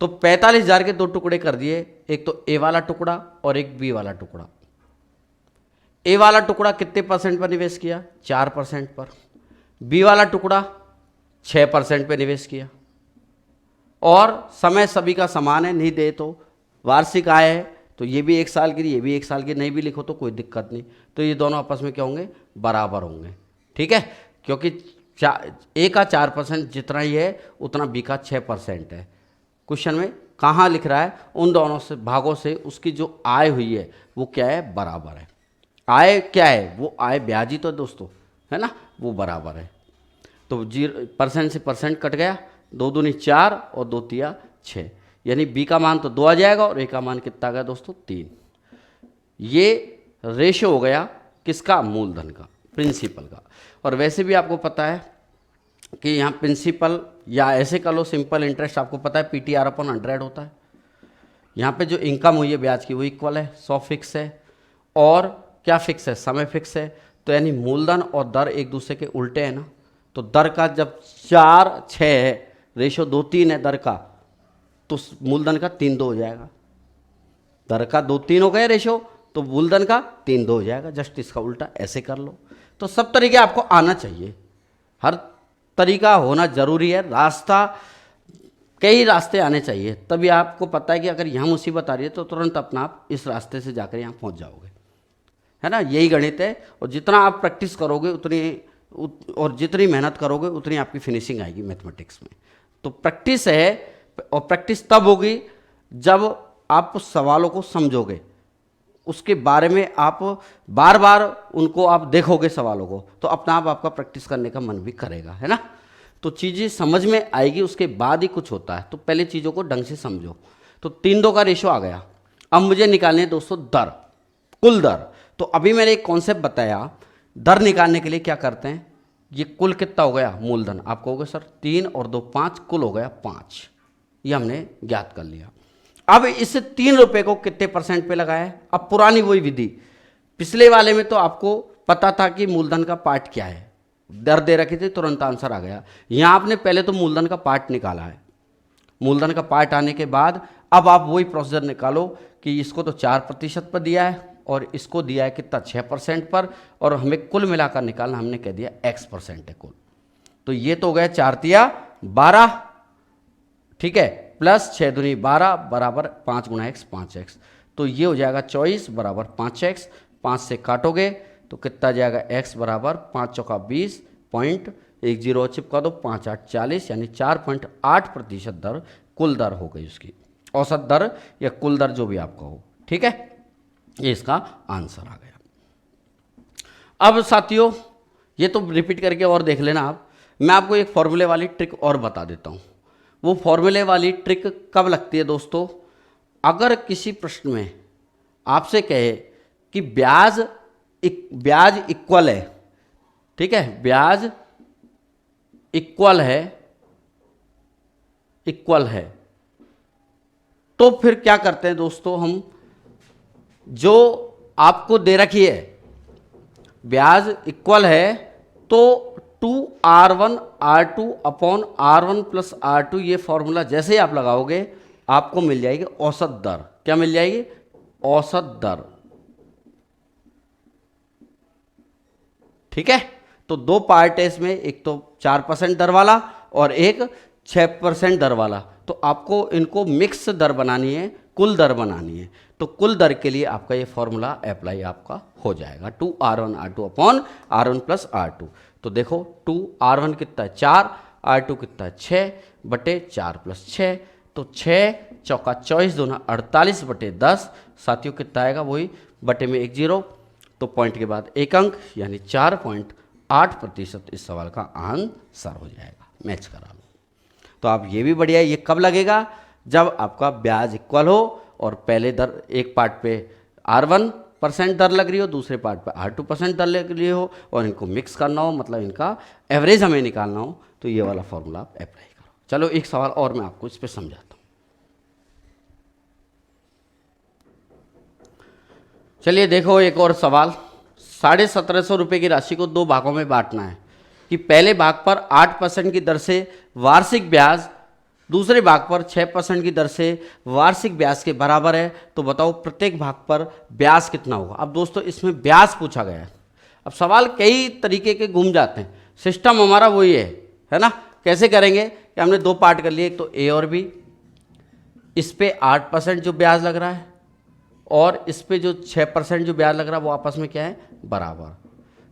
तो 45,000 के 2 टुकड़े कर दिए, एक तो ए वाला टुकड़ा और एक बी वाला टुकड़ा। ए वाला टुकड़ा कितने % पर निवेश किया, 4% पर। बी वाला टुकड़ा 6% पे निवेश किया, और समय सभी का समान है, नहीं दे तो वार्षिक आय है, तो ये भी 1 साल की, ये भी 1 साल की, नहीं भी लिखो तो कोई दिक्कत नहीं। तो ये दोनों आपस में क्या होंगे, बराबर होंगे। ठीक है, क्योंकि ए का 4% जितना ही है उतना बी का 6% है। क्वेश्चन में कहाँ लिख रहा है, उन दोनों से भागों से उसकी जो आय हुई है वो क्या है, बराबर है। आय क्या है, वो आय ब्याजी तो दोस्तों है ना, वो बराबर है। तो 0% से % कट गया, 2 दूनी 4 और 2 तिया 6, यानी बी का मान तो 2 आ जाएगा, और ए का मान कितना आ गया दोस्तों 3। ये रेशियो हो गया किसका, मूलधन का, प्रिंसिपल का। और वैसे भी आपको पता है कि यहाँ प्रिंसिपल, या ऐसे कर लो सिंपल इंटरेस्ट, आपको पता है PTR/100 होता है। यहाँ पे जो इनकम हुई है ब्याज की वो इक्वल है, 100 फिक्स है, और क्या फिक्स है, समय फिक्स है। तो यानी मूलधन और दर एक दूसरे के उल्टे हैं ना, तो दर का जब 4:6 है, रेशियो 2:3 है दर का, तो मूलधन का 3:2 हो जाएगा। दर का 2:3 हो गया रेशियो, तो मूलधन का 3:2 हो जाएगा। जस्ट इसका उल्टा ऐसे कर लो। तो सब तरीके आपको आना चाहिए, हर तरीका होना जरूरी है, रास्ता, कई रास्ते आने चाहिए, तभी आपको पता है कि अगर यहाँ मुसीबत आ रही है तो तुरंत अपना आप इस रास्ते से जाकर यहाँ पहुँच जाओगे, है ना। यही गणित है, और जितना आप प्रैक्टिस करोगे उतनी, और जितनी मेहनत करोगे उतनी आपकी फिनिशिंग आएगी मैथमेटिक्स में। तो प्रैक्टिस है, और प्रैक्टिस तब होगी जब आप सवालों को समझोगे, उसके बारे में आप बार बार उनको आप देखोगे सवालों को, तो अपना आप आपका प्रैक्टिस करने का मन भी करेगा, है ना। तो चीज़ें समझ में आएगी, उसके बाद ही कुछ होता है। तो पहले चीज़ों को ढंग से समझो। तो 3:2 का रेशियो आ गया। अब मुझे निकालने है दोस्तों दर, कुल दर। तो अभी मैंने एक कॉन्सेप्ट बताया, दर निकालने के लिए क्या करते हैं, ये कुल कितना हो गया मूलधन, आप कहोगे सर 3 और 2 5, कुल हो गया 5, ये हमने ज्ञात कर लिया। अब इस 3 रुपये को कितने % पे लगाया है, अब पुरानी वही विधि, पिछले वाले में तो आपको पता था कि मूलधन का पार्ट क्या है, दर दे रखी थी, तुरंत आंसर आ गया। यहाँ आपने पहले तो मूलधन का पार्ट निकाला है, मूलधन का पार्ट आने के बाद अब आप वही प्रोसीजर निकालो कि इसको तो 4% पर दिया है और इसको दिया है कितना 6% पर, और हमें कुल मिलाकर निकालना, हमने कह दिया x% है कुल। तो ये तो हो गया 4 तिया 12, ठीक है, प्लस 6 दूनी 12 बराबर 5 गुना x 5x, तो ये हो जाएगा 24 बराबर 5x, 5 से काटोगे तो कितना जाएगा x बराबर 5 चौका 20.10 चिपका दो, 5 8 40, यानी 4.8% दर कुल दर हो गई उसकी, औसत दर या कुल दर जो भी आपका हो, ठीक है। ये इसका आंसर आ गया। अब साथियों ये तो रिपीट करके और देख लेना आप, मैं आपको एक फॉर्मूले वाली ट्रिक और बता देता हूँ। वो फॉर्मूले वाली ट्रिक कब लगती है दोस्तों, अगर किसी प्रश्न में आपसे कहे कि ब्याज इक्वल है, ठीक है, ब्याज इक्वल है, तो फिर क्या करते हैं दोस्तों, हम जो आपको दे रखी है ब्याज इक्वल है तो 2r1r2 upon r1 plus r2, ये फॉर्मूला जैसे ही आप लगाओगे आपको मिल जाएगी औसत दर। क्या मिल जाएगी? औसत दर, ठीक है। तो दो पार्ट है इसमें, एक तो 4% दर वाला और एक 6% दर वाला, तो आपको इनको मिक्स दर बनानी है, कुल दर बनानी है। तो कुल दर के लिए आपका ये फॉर्मूला अप्लाई आपका हो जाएगा 2r1r2 upon r1 plus r2। तो देखो 2r1 कितना है 4, r2 कितना है 6 बटे 4 प्लस 6, तो 6 चौका 24 दूना 48 बटे 10, साथियों कितना आएगा वही बटे में 1 0, तो पॉइंट के बाद एक अंक, यानी 4.8% इस सवाल का आंसर हो जाएगा। मैच करा लो। तो आप ये भी बढ़िया है, ये कब लगेगा? जब आपका ब्याज इक्वल हो और पहले दर एक पार्ट पे r1% दर लग रही हो, दूसरे पार्ट पे r2% दर लग रही हो, और इनको मिक्स करना हो, मतलब इनका एवरेज हमें निकालना हो, तो ये वाला फॉर्मूला आप अप्लाई करो। चलो एक सवाल और मैं आपको इस पर समझाता हूँ। चलिए देखो एक और सवाल, 1750 रुपये की राशि को दो भागों में बांटना है कि पहले भाग पर 8% की दर से वार्षिक ब्याज, दूसरे भाग पर 6% की दर से वार्षिक ब्याज के बराबर है, तो बताओ प्रत्येक भाग पर ब्याज कितना होगा। अब दोस्तों इसमें ब्याज पूछा गया है। अब सवाल कई तरीके के घूम जाते हैं, सिस्टम हमारा वही है ना। कैसे करेंगे कि हमने दो पार्ट कर लिए, एक तो ए और बी, इस पे 8% जो ब्याज लग रहा है और इस पे जो 6% जो ब्याज लग रहा है वो आपस में क्या है, बराबर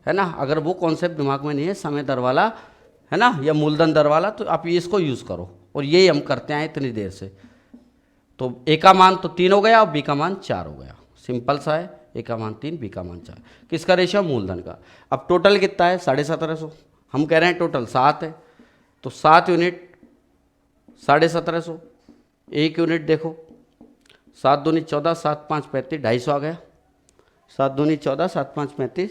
है ना। अगर वो कॉन्सेप्ट दिमाग में नहीं है, समय दर वाला है ना या मूलधन दर वाला, तो आप ये इसको यूज़ करो, और यही हम करते हैं इतनी देर से। तो ए का मान तो 3 हो गया और बी का मान 4 हो गया, सिंपल सा है, ए का मान 3 बी का मान 4, किसका रेशियो? मूलधन का। अब टोटल कितना है? 1750, हम कह रहे हैं टोटल 7 है, तो 7 यूनिट 1750, एक यूनिट देखो 7 दूनी 14, 7 5 35, 250 आ गया, 7 दूनी 14, 7 5 35,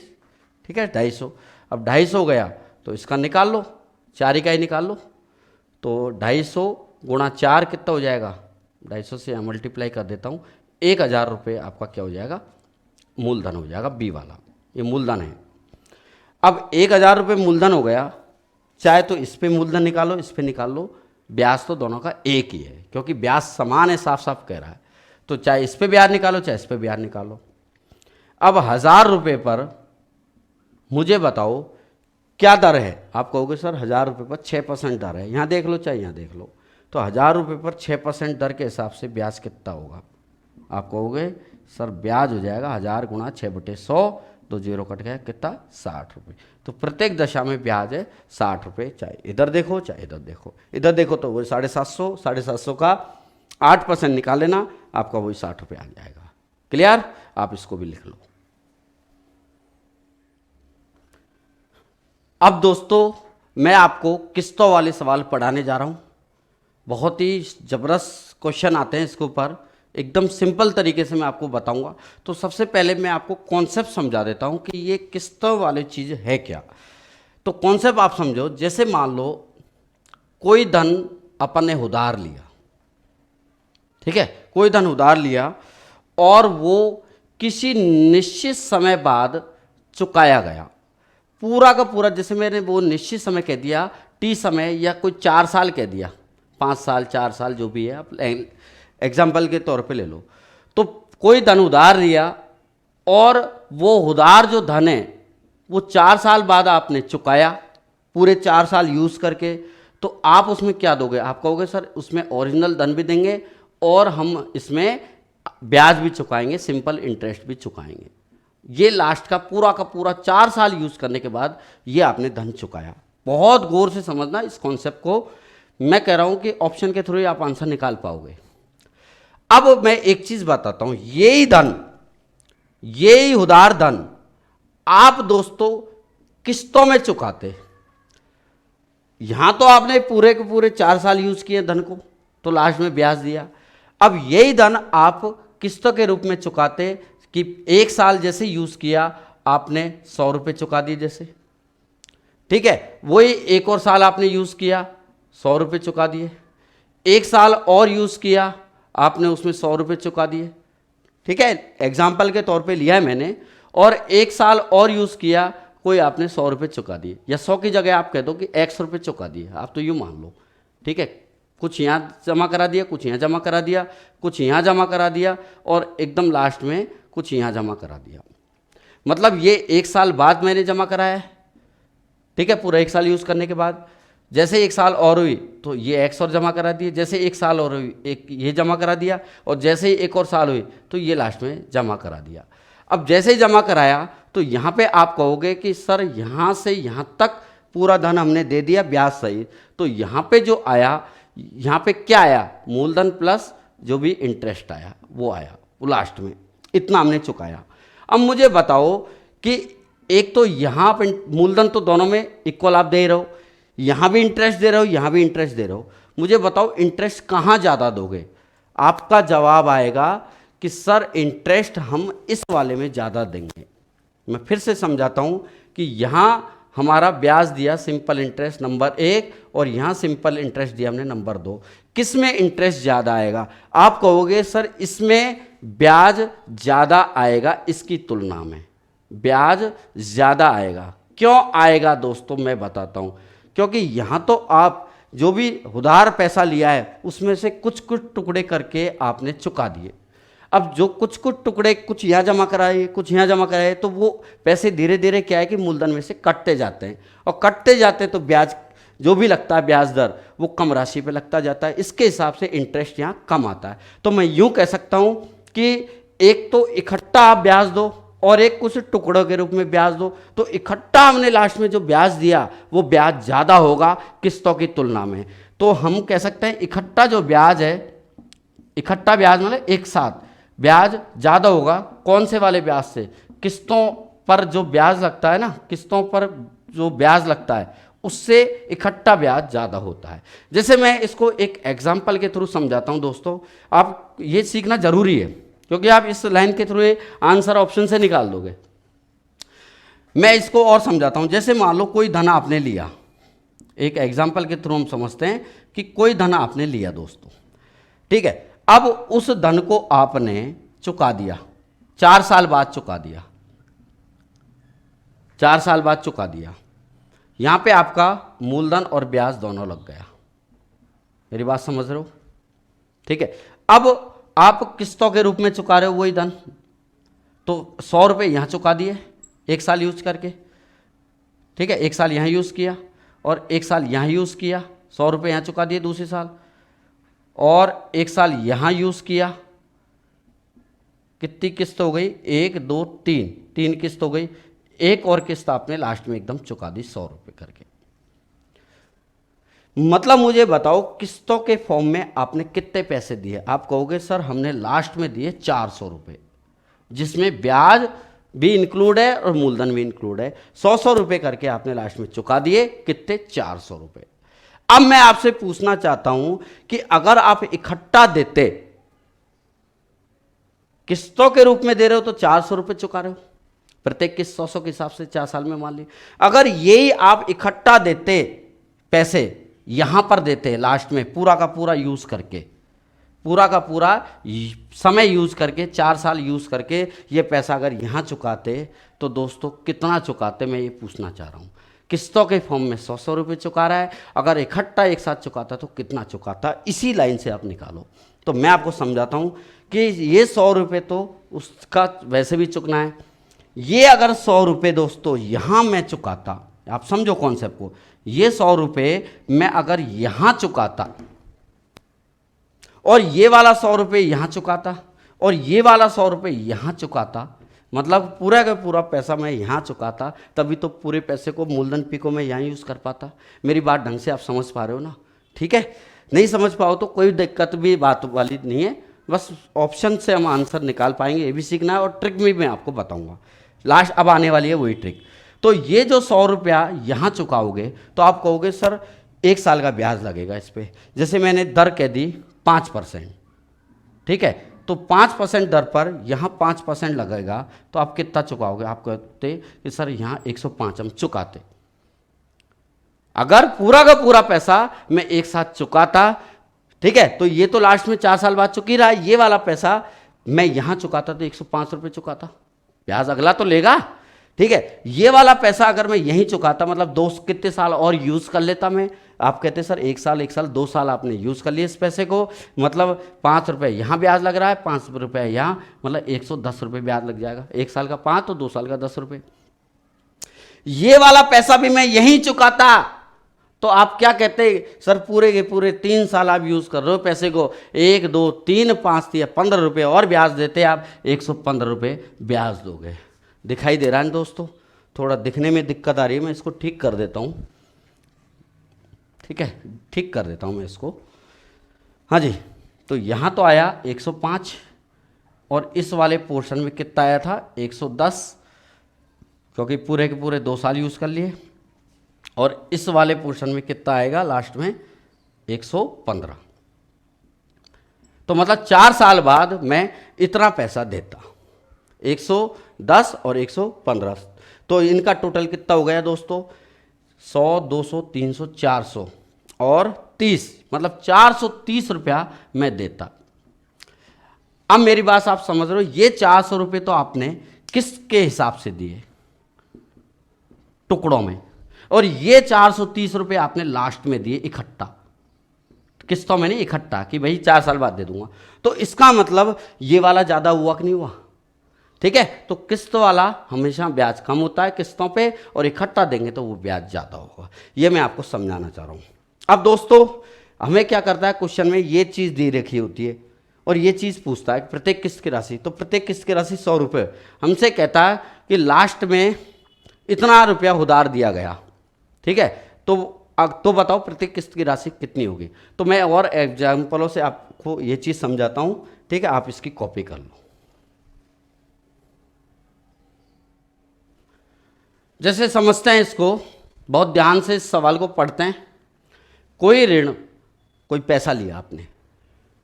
ठीक है 250। अब 250 हो गया तो इसका निकाल लो, 4 इकाई निकाल लो, तो 250 गुणा 4 कितना हो जाएगा? 250 से मल्टीप्लाई कर देता हूँ, 1000 रुपये आपका क्या हो जाएगा? मूलधन हो जाएगा, बी वाला, ये मूलधन है। अब 1000 रुपये मूलधन हो गया, चाहे तो इस पे मूलधन निकालो, इस पे निकाल लो, ब्याज तो दोनों का एक ही है, क्योंकि ब्याज समान है, साफ साफ कह रहा है, तो चाहे इस पे ब्याज निकालो चाहे इस पे ब्याज निकालो। अब 1000 रुपये पर मुझे बताओ क्या दर है? आप कहोगे सर 1000 रुपये पर 6% दर है, यहाँ देख लो चाहे यहाँ देख लो, तो 1000 रुपये पर 6% दर के हिसाब से ब्याज कितना होगा? आप कहोगे सर ब्याज हो जाएगा 1000 गुणा 6/100, 2 0 कट गया, कितना? 60 रुपये। तो प्रत्येक दशा में ब्याज है 60 रुपये, चाहे इधर देखो चाहे इधर देखो। इधर देखो तो वही 750, 750 का 8% निकाल लेना, आपका वही 60 रुपये आ जाएगा। क्लियर? आप इसको भी लिख लो। अब दोस्तों मैं आपको किस्तों वाले सवाल पढ़ाने जा रहा हूँ, बहुत ही ज़बरदस्त क्वेश्चन आते हैं इसके ऊपर, एकदम सिंपल तरीके से मैं आपको बताऊंगा। तो सबसे पहले मैं आपको कॉन्सेप्ट समझा देता हूँ कि ये किस्तों वाली चीज़ है क्या। तो कॉन्सेप्ट आप समझो, जैसे मान लो कोई धन अपन ने उधार लिया, ठीक है, कोई धन उधार लिया और वो किसी निश्चित समय बाद चुकाया गया, पूरा का पूरा, जैसे मैंने वो निश्चित समय कह दिया, टी समय, या कोई 4 साल कह दिया, 5 साल 4 साल जो भी है, आप एग्जाम्पल के तौर पे ले लो। तो कोई धन उधार लिया और वो उधार जो धन है वो 4 साल बाद आपने चुकाया, पूरे 4 साल यूज़ करके, तो आप उसमें क्या दोगे? आप कहोगे सर उसमें ओरिजिनल धन भी देंगे और हम इसमें ब्याज भी चुकाएंगे, सिंपल इंटरेस्ट भी चुकाएंगे। ये लास्ट का पूरा 4 साल यूज़ करने के बाद ये आपने धन चुकाया। बहुत गौर से समझना इस कॉन्सेप्ट को, मैं कह रहा हूँ कि ऑप्शन के थ्रू ही आप आंसर निकाल पाओगे। अब मैं एक चीज़ बताता हूँ, यही धन, यही उधार धन आप दोस्तों किस्तों में चुकाते। यहां तो आपने पूरे के पूरे 4 साल यूज किए धन को, तो लास्ट में ब्याज दिया। अब यही धन आप किस्तों के रूप में चुकाते कि 1 साल जैसे यूज किया आपने 100 रुपये चुका दिए जैसे, ठीक है। वही 1 और साल आपने यूज किया 100 रुपये चुका दिए, 1 साल और यूज किया आपने उसमें 100 रुपये चुका दिए, ठीक है, एग्जाम्पल के तौर पे लिया है मैंने। और 1 साल और यूज किया, कोई आपने 100 रुपये चुका दिए, या 100 की जगह आप कह दो कि 100 रुपये चुका दिए, आप तो यूँ मान लो, ठीक है। कुछ यहाँ जमा करा दिया, कुछ यहाँ जमा करा दिया, कुछ यहाँ जमा करा दिया, और एकदम लास्ट में कुछ यहाँ जमा करा दिया। मतलब ये 1 साल बाद मैंने जमा कराया है, ठीक है, पूरा 1 साल यूज़ करने के बाद। जैसे 1 साल और हुई तो ये X और जमा करा दिए, जैसे 1 साल और हुई एक ये जमा करा दिया, और जैसे ही 1 और साल हुई तो ये लास्ट में जमा करा दिया। अब जैसे ही जमा कराया तो यहाँ पे आप कहोगे कि सर यहाँ से यहाँ तक पूरा धन हमने दे दिया ब्याज सहित, तो यहाँ पे जो आया, यहाँ पे क्या आया? मूलधन प्लस जो भी इंटरेस्ट आया वो आया, वो लास्ट में इतना हमने चुकाया। अब मुझे बताओ कि एक तो यहाँ पे मूलधन तो दोनों में इक्वल आप दे रहे हो, यहाँ भी इंटरेस्ट दे रहे हो, यहाँ भी इंटरेस्ट दे रहे हो, मुझे बताओ इंटरेस्ट कहाँ ज़्यादा दोगे? आपका जवाब आएगा कि सर इंटरेस्ट हम इस वाले में ज़्यादा देंगे। मैं फिर से समझाता हूँ कि यहाँ हमारा ब्याज दिया सिंपल इंटरेस्ट नंबर 1, और यहाँ सिंपल इंटरेस्ट दिया हमने नंबर 2। किस में इंटरेस्ट ज़्यादा आएगा? आप कहोगे सर इसमें ब्याज ज़्यादा आएगा, इसकी तुलना में ब्याज ज़्यादा आएगा। क्यों आएगा दोस्तों, मैं बताता हूँ। क्योंकि यहाँ तो आप जो भी उधार पैसा लिया है उसमें से कुछ कुछ टुकड़े करके आपने चुका दिए। अब जो कुछ कुछ टुकड़े कुछ यहाँ जमा कराए, कुछ यहाँ जमा कराए, तो वो पैसे धीरे धीरे क्या है कि मूलधन में से कटते जाते हैं, और कटते जाते हैं तो ब्याज जो भी लगता है ब्याज दर वो कम राशि पे लगता जाता है। इसके हिसाब से इंटरेस्ट यहाँ कम आता है। तो मैं यूँ कह सकता हूँ कि एक तो इकट्ठा आप ब्याज दो और एक कुछ टुकड़ों के रूप में ब्याज दो, तो इकट्ठा हमने लास्ट में जो ब्याज दिया वो ब्याज ज़्यादा होगा किस्तों की तुलना में। तो हम कह सकते हैं इकट्ठा जो ब्याज है, इकट्ठा ब्याज मतलब एक साथ ब्याज ज़्यादा होगा। कौन से वाले ब्याज से? किस्तों पर जो ब्याज लगता है ना, किस्तों पर जो ब्याज लगता है उससे इकट्ठा ब्याज ज़्यादा होता है। जैसे मैं इसको एक एग्जाम्पल के थ्रू समझाता हूँ दोस्तों, आप ये सीखना जरूरी है क्योंकि आप इस लाइन के थ्रू आंसर ऑप्शन से निकाल दोगे। मैं इसको और समझाता हूँ। जैसे मान लो कोई धन आपने लिया, एक एग्जाम्पल के थ्रू हम समझते हैं कि कोई धन आपने लिया दोस्तों, ठीक है। अब उस धन को आपने चुका दिया, 4 साल बाद चुका दिया, 4 साल बाद चुका दिया। यहां पे आपका मूलधन और ब्याज दोनों लग गया। मेरी बात समझ रहे हो? ठीक है। अब आप किस्तों के रूप में चुका रहे हो वही धन, तो 100 रुपये यहां चुका दिए 1 साल यूज करके, ठीक है। 1 साल यहां यूज किया और 1 साल यहां यूज किया, 100 रुपये यहां चुका दिए दूसरे साल, और 1 साल यहां यूज किया। कितनी किस्त हो गई? 1 2 3, 3 किस्त हो गई। एक और किस्त आपने लास्ट में एकदम चुका दी 100 रुपये करके। मतलब मुझे बताओ किस्तों के फॉर्म में आपने कितने पैसे दिए? आप कहोगे सर हमने लास्ट में दिए 400 रुपये, जिसमें ब्याज भी इंक्लूड है और मूलधन भी इंक्लूड है। 100 रुपये करके आपने लास्ट में चुका दिए, कितने? 400 रुपये। अब मैं आपसे पूछना चाहता हूं कि अगर आप इकट्ठा देते, किस्तों के रूप में दे रहे हो तो 400 रुपये चुका रहे हो, प्रत्येक किस्त 100 के हिसाब से 4 साल में मान ली। अगर यही आप इकट्ठा देते पैसे, यहां पर देते लास्ट में पूरा का पूरा यूज करके, पूरा का पूरा समय यूज़ करके 4 साल यूज़ करके ये पैसा अगर यहाँ चुकाते तो दोस्तों कितना चुकाते, मैं ये पूछना चाह रहा हूँ। किस्तों के फॉर्म में 100 रुपये चुका रहा है, अगर इकट्ठा एक साथ चुकाता तो कितना चुकाता, इसी लाइन से आप निकालो। तो मैं आपको समझाता हूँ कि ये 100 रुपये तो उसका वैसे भी चुकना है। ये अगर 100 रुपये दोस्तों यहाँ मैं चुकाता, आप समझो कॉन्सेप्ट को, ये 100 रुपये मैं अगर यहाँ चुकाता और ये वाला 100 रुपये यहाँ चुकाता और ये वाला 100 रुपये यहाँ चुकाता, मतलब पूरा का पूरा पैसा मैं यहाँ चुकाता, तभी तो पूरे पैसे को मूलधन पी को मैं यहाँ यूज़ कर पाता। मेरी बात ढंग से आप समझ पा रहे हो ना? ठीक है, नहीं समझ पाओ तो कोई दिक्कत भी बात वाली नहीं है, बस ऑप्शन से हम आंसर निकाल पाएंगे, ये भी सीखना है। और ट्रिक भी मैं आपको बताऊंगा, लास्ट अब आने वाली है वही ट्रिक। तो ये जो 100 रुपया यहाँ चुकाओगे तो आप कहोगे सर 1 साल का ब्याज लगेगा इस पर, जैसे मैंने दर कह दी 5%, ठीक है, तो 5% दर पर यहाँ 5% लगेगा, तो आप कितना चुकाओगे? आप कहते कि सर यहाँ 105 हम चुकाते। अगर पूरा का पूरा पैसा मैं एक साथ चुकाता, ठीक है, तो ये तो लास्ट में 4 साल बाद चुकी रहा, ये वाला पैसा मैं यहाँ चुकाता तो 105 रुपये चुकाता, ब्याज अगला तो लेगा, ठीक है। ये वाला पैसा अगर मैं यहीं चुकाता, मतलब कितने साल और यूज़ कर लेता मैं? आप कहते सर 1 साल 2 साल आपने यूज़ कर लिया इस पैसे को, मतलब 5 रुपये यहाँ ब्याज लग रहा है, 5 रुपये यहाँ, मतलब 110 रुपये ब्याज लग जाएगा। 1 साल का 5 तो 2 साल का 10 रुपये। ये वाला पैसा भी मैं यहीं चुकाता तो आप क्या कहते सर पूरे के पूरे 3 साल आप यूज़ कर रहे हो पैसे को, 1 2 3 5 या 15 रुपये और ब्याज देते, आप 115 रुपये ब्याज दोगे। दिखाई दे रहा है दोस्तों? थोड़ा दिखने में दिक्कत आ रही है, मैं इसको ठीक कर देता हूँ, ठीक है, ठीक कर देता हूँ मैं इसको। हाँ जी, तो यहाँ तो आया 105 और इस वाले पोर्शन में कितना आया था? 110, क्योंकि पूरे के पूरे 2 साल यूज़ कर लिए। और इस वाले पोर्शन में कितना आएगा लास्ट में? 115। तो मतलब 4 साल बाद मैं इतना पैसा देता, 110 और 115, तो इनका टोटल कितना हो गया दोस्तों? 100 200 300 400 और 30, मतलब 430 रुपया मैं देता। अब मेरी बात आप समझ रहे हो, ये 400 रुपये तो आपने किसके हिसाब से दिए? टुकड़ों में। और ये 430 रुपये आपने लास्ट में दिए इकट्ठा, किस्तों में नहीं, इकट्ठा, कि भाई 4 साल बाद दे दूंगा। तो इसका मतलब ये वाला ज़्यादा हुआ कि नहीं हुआ? ठीक है, तो किस्त वाला हमेशा ब्याज कम होता है किस्तों पे, और इकट्ठा देंगे तो वो ब्याज ज़्यादा होगा। ये मैं आपको समझाना चाह रहा हूँ। अब दोस्तों हमें क्या करता है, क्वेश्चन में ये चीज़ दी रखी होती है और ये चीज़ पूछता है प्रत्येक किस्त की राशि, तो प्रत्येक किस्त की राशि 100 रुपये, हमसे कहता है कि लास्ट में इतना रुपया उधार दिया गया, ठीक है, तो बताओ प्रत्येक किस्त की राशि कितनी होगी। तो मैं और एग्जाम्पलों से आपको ये चीज़ समझाता हूँ, ठीक है, आप इसकी कॉपी कर लो। जैसे समझते हैं इसको, बहुत ध्यान से इस सवाल को पढ़ते हैं। कोई ऋण, कोई पैसा लिया आपने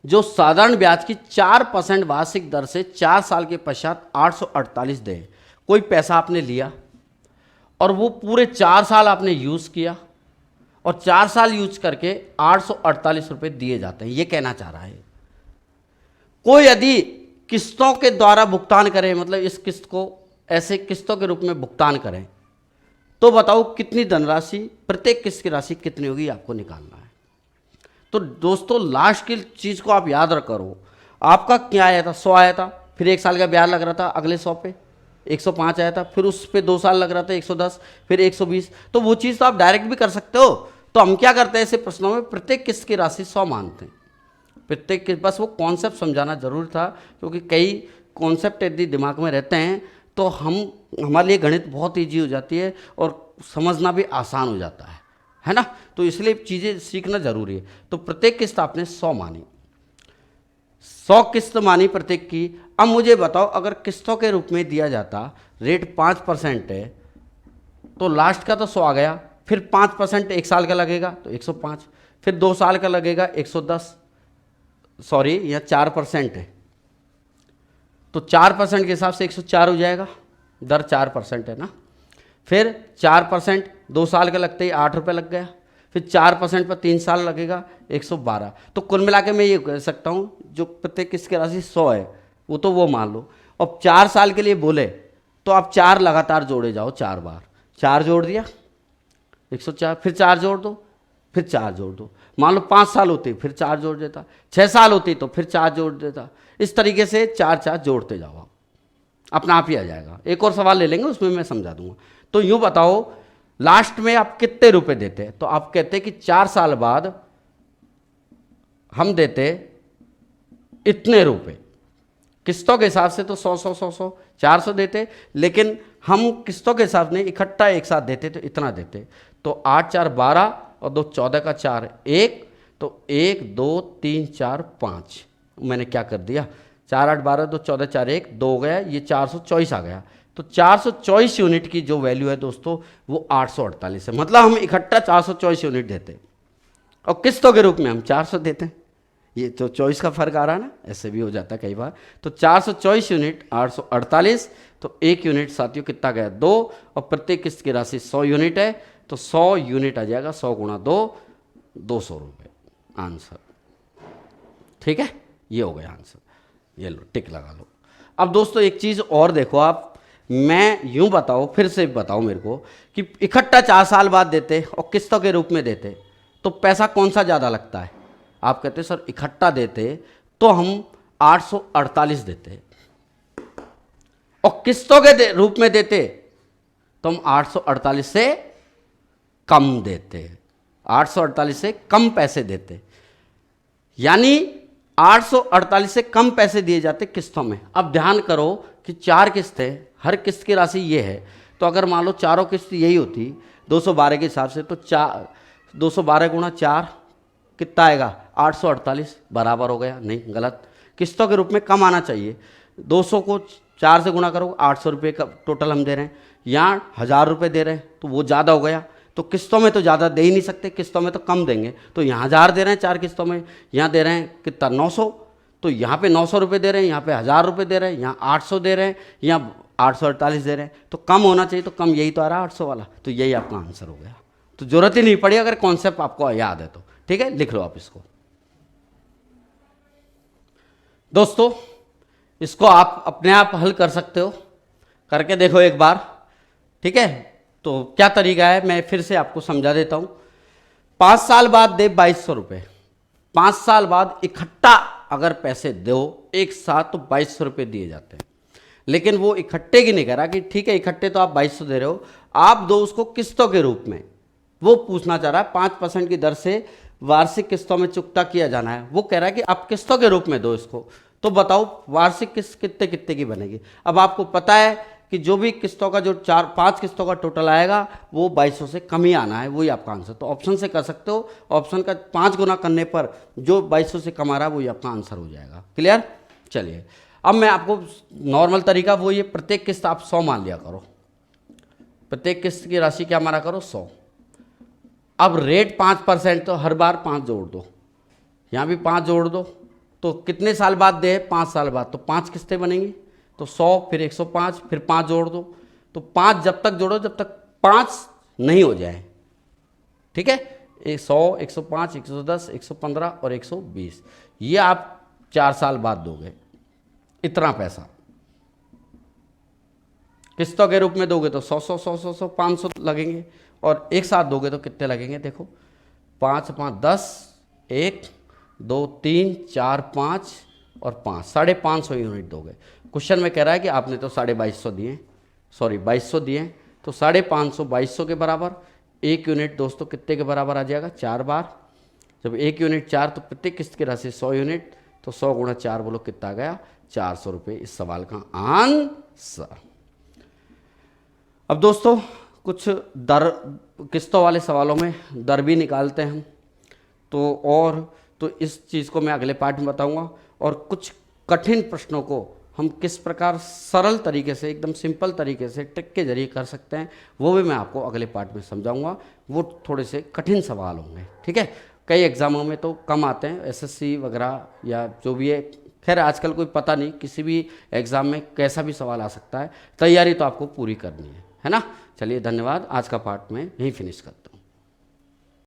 जो साधारण ब्याज की 4% वार्षिक दर से 4 साल के पश्चात 848 दे। कोई पैसा आपने लिया और वो पूरे 4 साल आपने यूज़ किया और 4 साल यूज करके 848 रुपये दिए जाते हैं, ये कहना चाह रहा है। कोई यदि किस्तों के द्वारा भुगतान करे, मतलब इस किस्त को ऐसे किस्तों के रूप में भुगतान करें, तो बताओ कितनी धनराशि, प्रत्येक किस्त की राशि कितनी होगी, आपको निकालना है। तो दोस्तों लास्ट की चीज़ को आप याद करो, आपका क्या आया था? 100 आया था, फिर 1 साल का ब्याज लग रहा था, अगले 100 पे 105 आया था, फिर उस पे 2 साल लग रहा था 110, फिर 120। तो वो चीज़ तो आप डायरेक्ट भी कर सकते हो। तो हम क्या करते हैं ऐसे प्रश्नों में, प्रत्येक किस्त की राशि 100 मानते हैं, प्रत्येक किस्त। बस वो कॉन्सेप्ट समझाना जरूर था, क्योंकि कई कॉन्सेप्ट यदि दिमाग में रहते हैं तो हमारे लिए गणित बहुत ईजी हो जाती है और समझना भी आसान हो जाता है ना। तो इसलिए चीज़ें सीखना जरूरी है। तो प्रत्येक किस्त आपने 100 मानी, 100 किस्त मानी प्रत्येक की। अब मुझे बताओ, अगर किस्तों के रूप में दिया जाता, रेट 5% है, तो लास्ट का तो 100 आ गया, फिर 5% 1 साल का लगेगा तो 105, फिर 2 साल का लगेगा 110, सॉरी यहाँ 4% है, तो 4% के हिसाब से 104 हो जाएगा, दर 4% है ना। फिर 4% 2 साल का लगते ही 8 रुपये लग गया, फिर 4% पर 3 साल लगेगा 112। तो कुल मिला के मैं ये कह सकता हूँ जो प्रत्येक किस्त की राशि 100 है वो तो वो मान लो। अब 4 साल के लिए बोले तो आप 4 लगातार जोड़े जाओ, 4 बार, 4 जोड़ दिया 104, फिर 4 जोड़ दो, फिर 4 जोड़ दो। मान लो 5 साल होती फिर 4 जोड़ देता, 6 साल होती तो फिर 4 जोड़ देता। इस तरीके से 4 जोड़ते जाओ, आप अपना आप ही आ जाएगा। एक और सवाल ले लेंगे उसमें मैं समझा दूंगा। तो यूं बताओ लास्ट में आप कितने रुपए देते हैं? तो आप कहते हैं कि 4 साल बाद हम देते इतने रुपए, किस्तों के हिसाब से तो 100 400 देते, लेकिन हम किस्तों के हिसाब से इकट्ठा एक साथ देते तो इतना देते। तो 8 4 12 और 2 14 का 4 1, तो 1 2 3 4 5, मैंने क्या कर दिया 4 8 12 2 14 4 1 2 हो गया, ये 424 आ गया। तो 424 यूनिट की जो वैल्यू है दोस्तों वो 848 है। मतलब हम इकट्ठा 424 यूनिट देते और किस्तों के रूप में हम 400 देते हैं। ये तो 24 का फर्क आ रहा है ना, ऐसे भी हो जाता है कई बार। तो 424 यूनिट 848, तो 1 यूनिट साथियों कितना गया 2, और प्रत्येक किस्त की राशि 100 यूनिट है, तो 100 यूनिट आ जाएगा 100 गुणा 2, 200 रुपये आंसर। ठीक है, ये हो गया आंसर, ये लो टिक लगा लो। अब दोस्तों एक चीज़ और देखो आप, मैं यूं बताओ, फिर से बताओ मेरे को कि इकट्ठा 4 साल बाद देते और किस्तों के रूप में देते तो पैसा कौन सा ज़्यादा लगता है? आप कहते सर इकट्ठा देते तो हम 848 देते और किस्तों के रूप में देते तो हम 848 से कम देते, 848 से कम पैसे देते, यानी 848 से कम पैसे दिए जाते किस्तों में। अब ध्यान करो कि 4 किस्तें, हर किस्त की राशि ये है, तो अगर मान लो चारों किस्त यही होती 212 के हिसाब से, तो 212 गुणा 4 कितना आएगा 848, बराबर हो गया? नहीं, गलत। किस्तों के रूप में कम आना चाहिए। 200 को 4 से गुणा करो, 800 रुपये का टोटल हम दे रहे हैं, यहाँ 1000 रुपये दे रहे हैं तो वो ज़्यादा हो गया। तो किस्तों में तो ज़्यादा दे ही नहीं सकते, किस्तों में तो कम देंगे। तो यहाँ 1000 दे रहे हैं 4 किस्तों में, यहाँ दे रहे हैं कितना 900, तो यहाँ पे 900 रुपये दे रहे हैं, यहाँ पे 1000 रुपये दे रहे हैं, यहाँ 800 दे रहे हैं, यहाँ 848 दे रहे हैं। तो कम होना चाहिए, तो कम यही तो आ रहा है 800 वाला, तो यही आपका आंसर हो गया। तो जरूरत ही नहीं पड़ी अगर कॉन्सेप्ट आपको याद है तो। ठीक है, लिख लो आप इसको। दोस्तों इसको आप अपने आप हल कर सकते हो, करके देखो एक बार। ठीक है, तो क्या तरीका है मैं फिर से आपको समझा देता हूं। 5 साल बाद दे 2200 रुपये, 5 साल बाद इकट्ठा अगर पैसे दो एक साथ तो 2200 रुपये दिए जाते हैं। लेकिन वो इकट्ठे की नहीं कह रहा कि ठीक है इकट्ठे तो आप 2200 दे रहे हो, आप दो उसको किस्तों के रूप में। वो पूछना चाह रहा है 5% की दर से वार्षिक किस्तों में चुकता किया जाना है। वो कह रहा है कि आप किस्तों के रूप में दो इसको। तो बताओ वार्षिक किस्त कितने कितने की बनेगी? अब आपको पता है कि जो भी किस्तों का जो 4-5 किस्तों का टोटल आएगा वो 2200 से कम ही आना है, वही आपका आंसर। तो ऑप्शन से कर सकते हो, ऑप्शन का 5 गुना करने पर जो 2200 से कम आ रहा है वही आपका आंसर हो जाएगा। क्लियर? चलिए अब मैं आपको नॉर्मल तरीका वो ये, प्रत्येक किस्त आप 100 मान लिया करो, प्रत्येक किस्त की राशि क्या माना करो 100। अब रेट 5% तो हर बार 5 जोड़ दो, यहाँ भी 5 जोड़ दो, तो कितने साल बाद दे? 5 साल बाद, तो 5 किस्तें बनेंगी, तो 100 फिर 105 फिर 5 जोड़ दो। तो 5 जब तक जोड़ो जब तक 5 नहीं हो जाए। ठीक है, 100 105 110 115 और 120, ये आप 4 साल बाद दोगे इतना पैसा। किस्तों के रूप में दोगे तो 100 500 लगेंगे, और एक साथ दोगे तो कितने लगेंगे? देखो 5 5 10, 1 2 3 4 5 और 5, 550 यूनिट दोगे। क्वेश्चन में कह रहा है कि आपने तो 2250 दिए, सॉरी 2200 दिए, तो 550 2200 के बराबर। 1 यूनिट दोस्तों कितने के बराबर आ जाएगा? 4 बार। जब 1 यूनिट 4 तो प्रत्येक किस्त की राशि 100 यूनिट, तो 100 गुणा 4 बोलो कितना आ गया? 400 रुपये इस सवाल का आंसर। अब दोस्तों कुछ दर किस्तों वाले सवालों में दर भी निकालते हैं हम, तो इस चीज़ को मैं अगले पार्ट में बताऊंगा। और कुछ कठिन प्रश्नों को हम किस प्रकार सरल तरीके से, एकदम सिंपल तरीके से ट्रिक के जरिए कर सकते हैं, वो भी मैं आपको अगले पार्ट में समझाऊंगा। वो थोड़े से कठिन सवाल होंगे। ठीक है, कई एग्जामों में तो कम आते हैं, एसएससी वगैरह या जो भी है। खैर आजकल कोई पता नहीं, किसी भी एग्ज़ाम में कैसा भी सवाल आ सकता है, तैयारी तो आपको पूरी करनी है ना। चलिए धन्यवाद, आज का पार्ट में यहीं फिनिश करता हूँ।